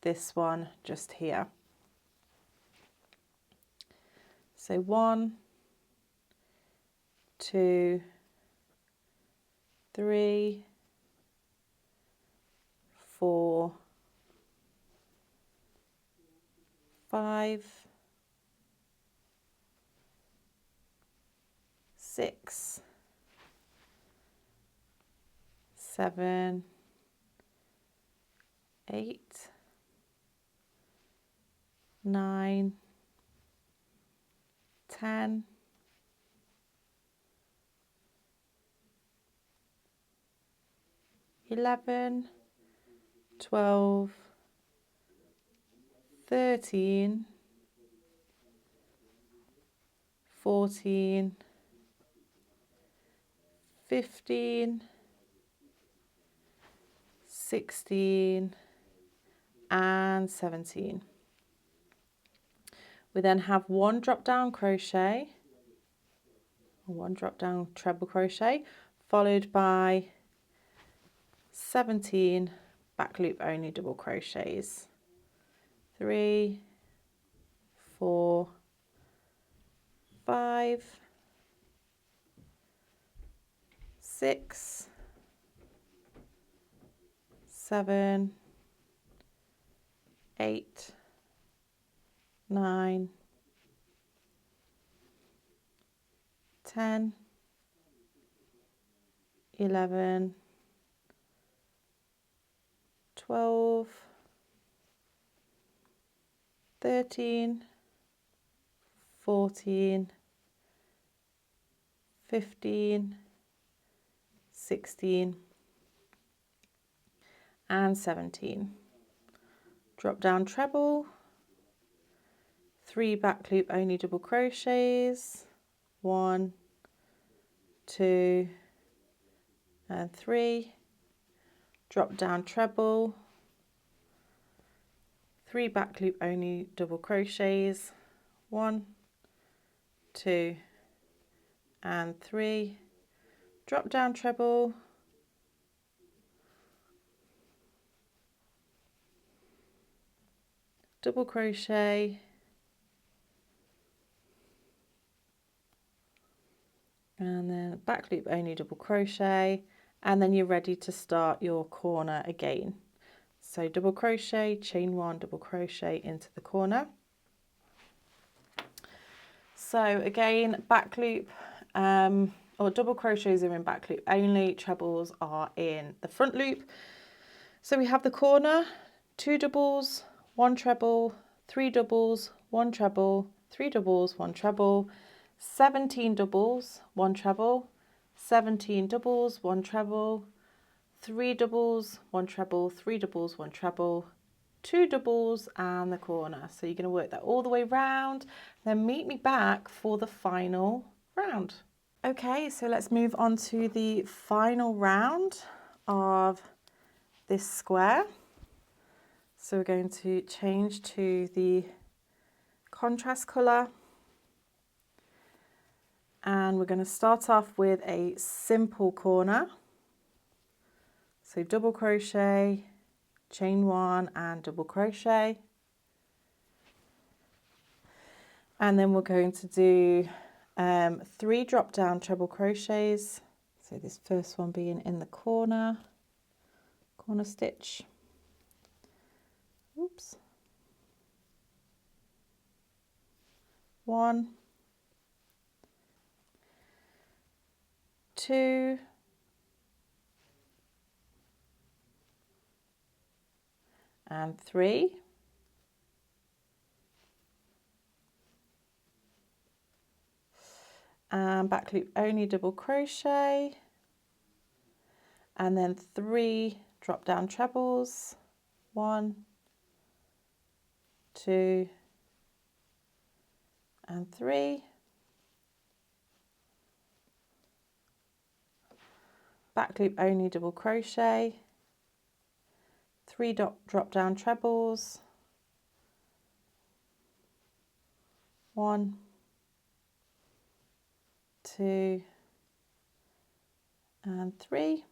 this one just here. So 1, 2, 3, 4, 5, 6, 7, 8, 9, 10, 11, 12, 13, 14, 15, 16 and 17. We then have 1 drop down crochet, 1 drop down treble crochet, followed by 17 back loop only double crochets, 3, 4, 5, 6, 7, 8, 9, 10, 11, 12, 13, 14, 15, 16 and 17. Drop down treble, 3 back loop only double crochets, 1, 2 and 3, drop down treble, 3 back loop only double crochets, 1, 2 and 3, drop down treble, double crochet, and then back loop only double crochet, and then you're ready to start your corner again. So double crochet, chain 1, double crochet into the corner. So again, back loop or double crochets are in back loop only, trebles are in the front loop. So we have the corner, 2 doubles, 1 treble, 3 doubles, 1 treble, 3 doubles, 1 treble, 17 doubles, 1 treble, 17 doubles, 1 treble, 3 doubles, 1 treble, 3 doubles, 1 treble, 2 doubles and the corner. So you're going to work that all the way round, then meet me back for the final round. Okay, so let's move on to the final round of this square. So we're going to change to the contrast colour, and we're going to start off with a simple corner. So double crochet, chain 1 and double crochet, and then we're going to do 3 drop down treble crochets, So this first one being in the corner stitch. Oops. 1, 2, and 3. And back loop only double crochet, and then 3 drop down trebles. 1, 2, and 3. Back loop only double crochet, 3 drop down trebles. 1, 2, and 3.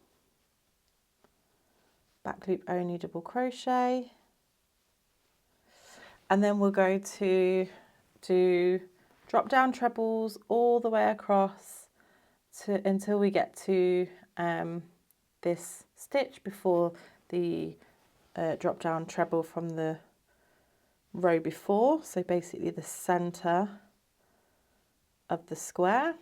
Back loop only double crochet, and then we'll go to do drop down trebles all the way across until we get to this stitch before the drop down treble from the row before, so basically the center of the square.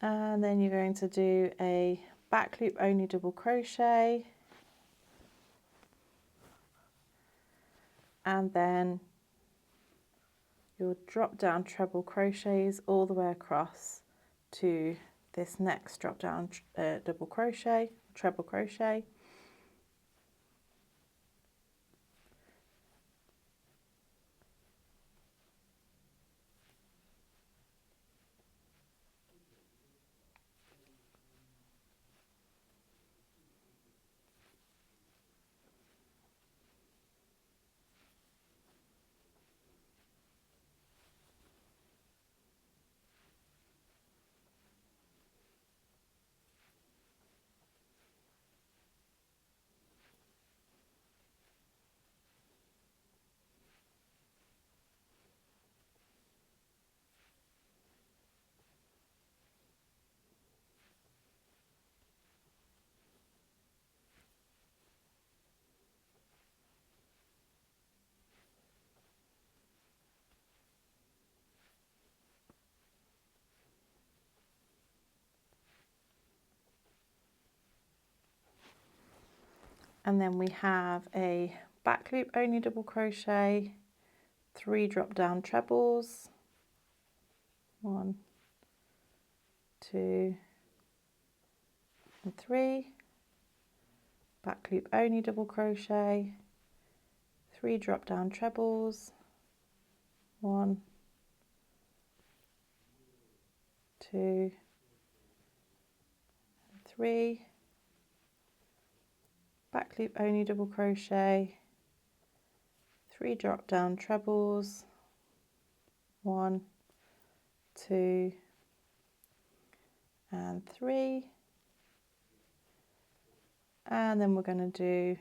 And then you're going to do a back loop only double crochet, and then you'll drop down treble crochets all the way across to this next drop down double crochet, treble crochet. And then we have a back loop only double crochet, 3 drop down trebles, 1, 2, and 3, back loop only double crochet, 3 drop down trebles, 1, 2, 3, back loop only double crochet, 3 drop down trebles, 1, 2, and 3, and then we're going to do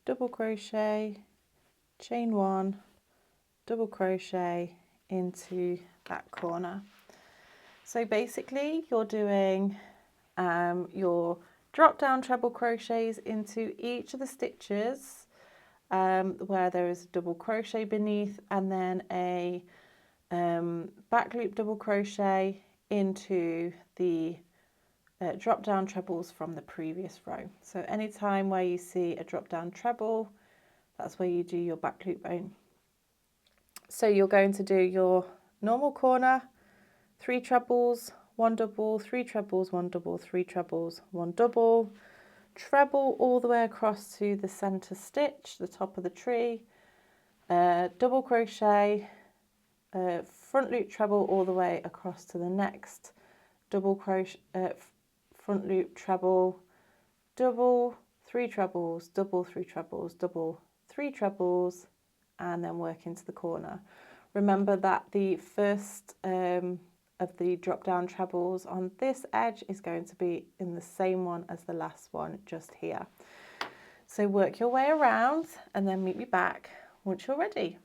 double crochet, chain 1, double crochet into that corner. So basically you're doing your drop down treble crochets into each of the stitches where there is a double crochet beneath, and then a back loop double crochet into the drop down trebles from the previous row. So anytime where you see a drop down treble, that's where you do your back loop bone. So you're going to do your normal corner, 3 trebles, 1 double, 3 trebles, 1 double, 3 trebles, 1 double, treble all the way across to the center stitch, the top of the tree, double crochet, front loop treble all the way across to the next, double crochet, front loop treble, double, 3 trebles, double, 3 trebles, double, 3 trebles, and then work into the corner. Remember that the first of the drop down trebles on this edge is going to be in the same one as the last one just here. So work your way around and then meet me back once you're ready.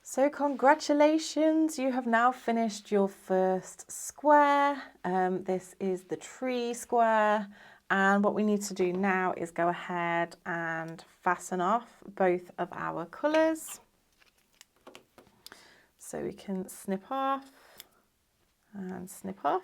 So congratulations, you have now finished your first square. This is the tree square, and what we need to do now is go ahead and fasten off both of our colours. So we can snip off and snip off.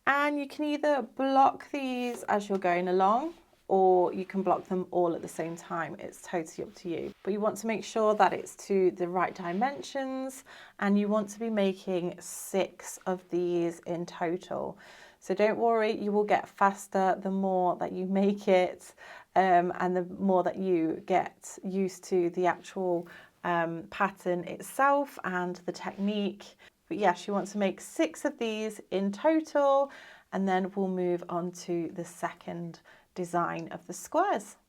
And you can either block these as you're going along, or you can block them all at the same time. It's totally up to you. But you want to make sure that it's to the right dimensions, and you want to be making 6 of these in total. So don't worry, you will get faster the more that you make it, and the more that you get used to the actual pattern itself and the technique. But yes, you want to make 6 of these in total, and then we'll move on to the second design of the squares.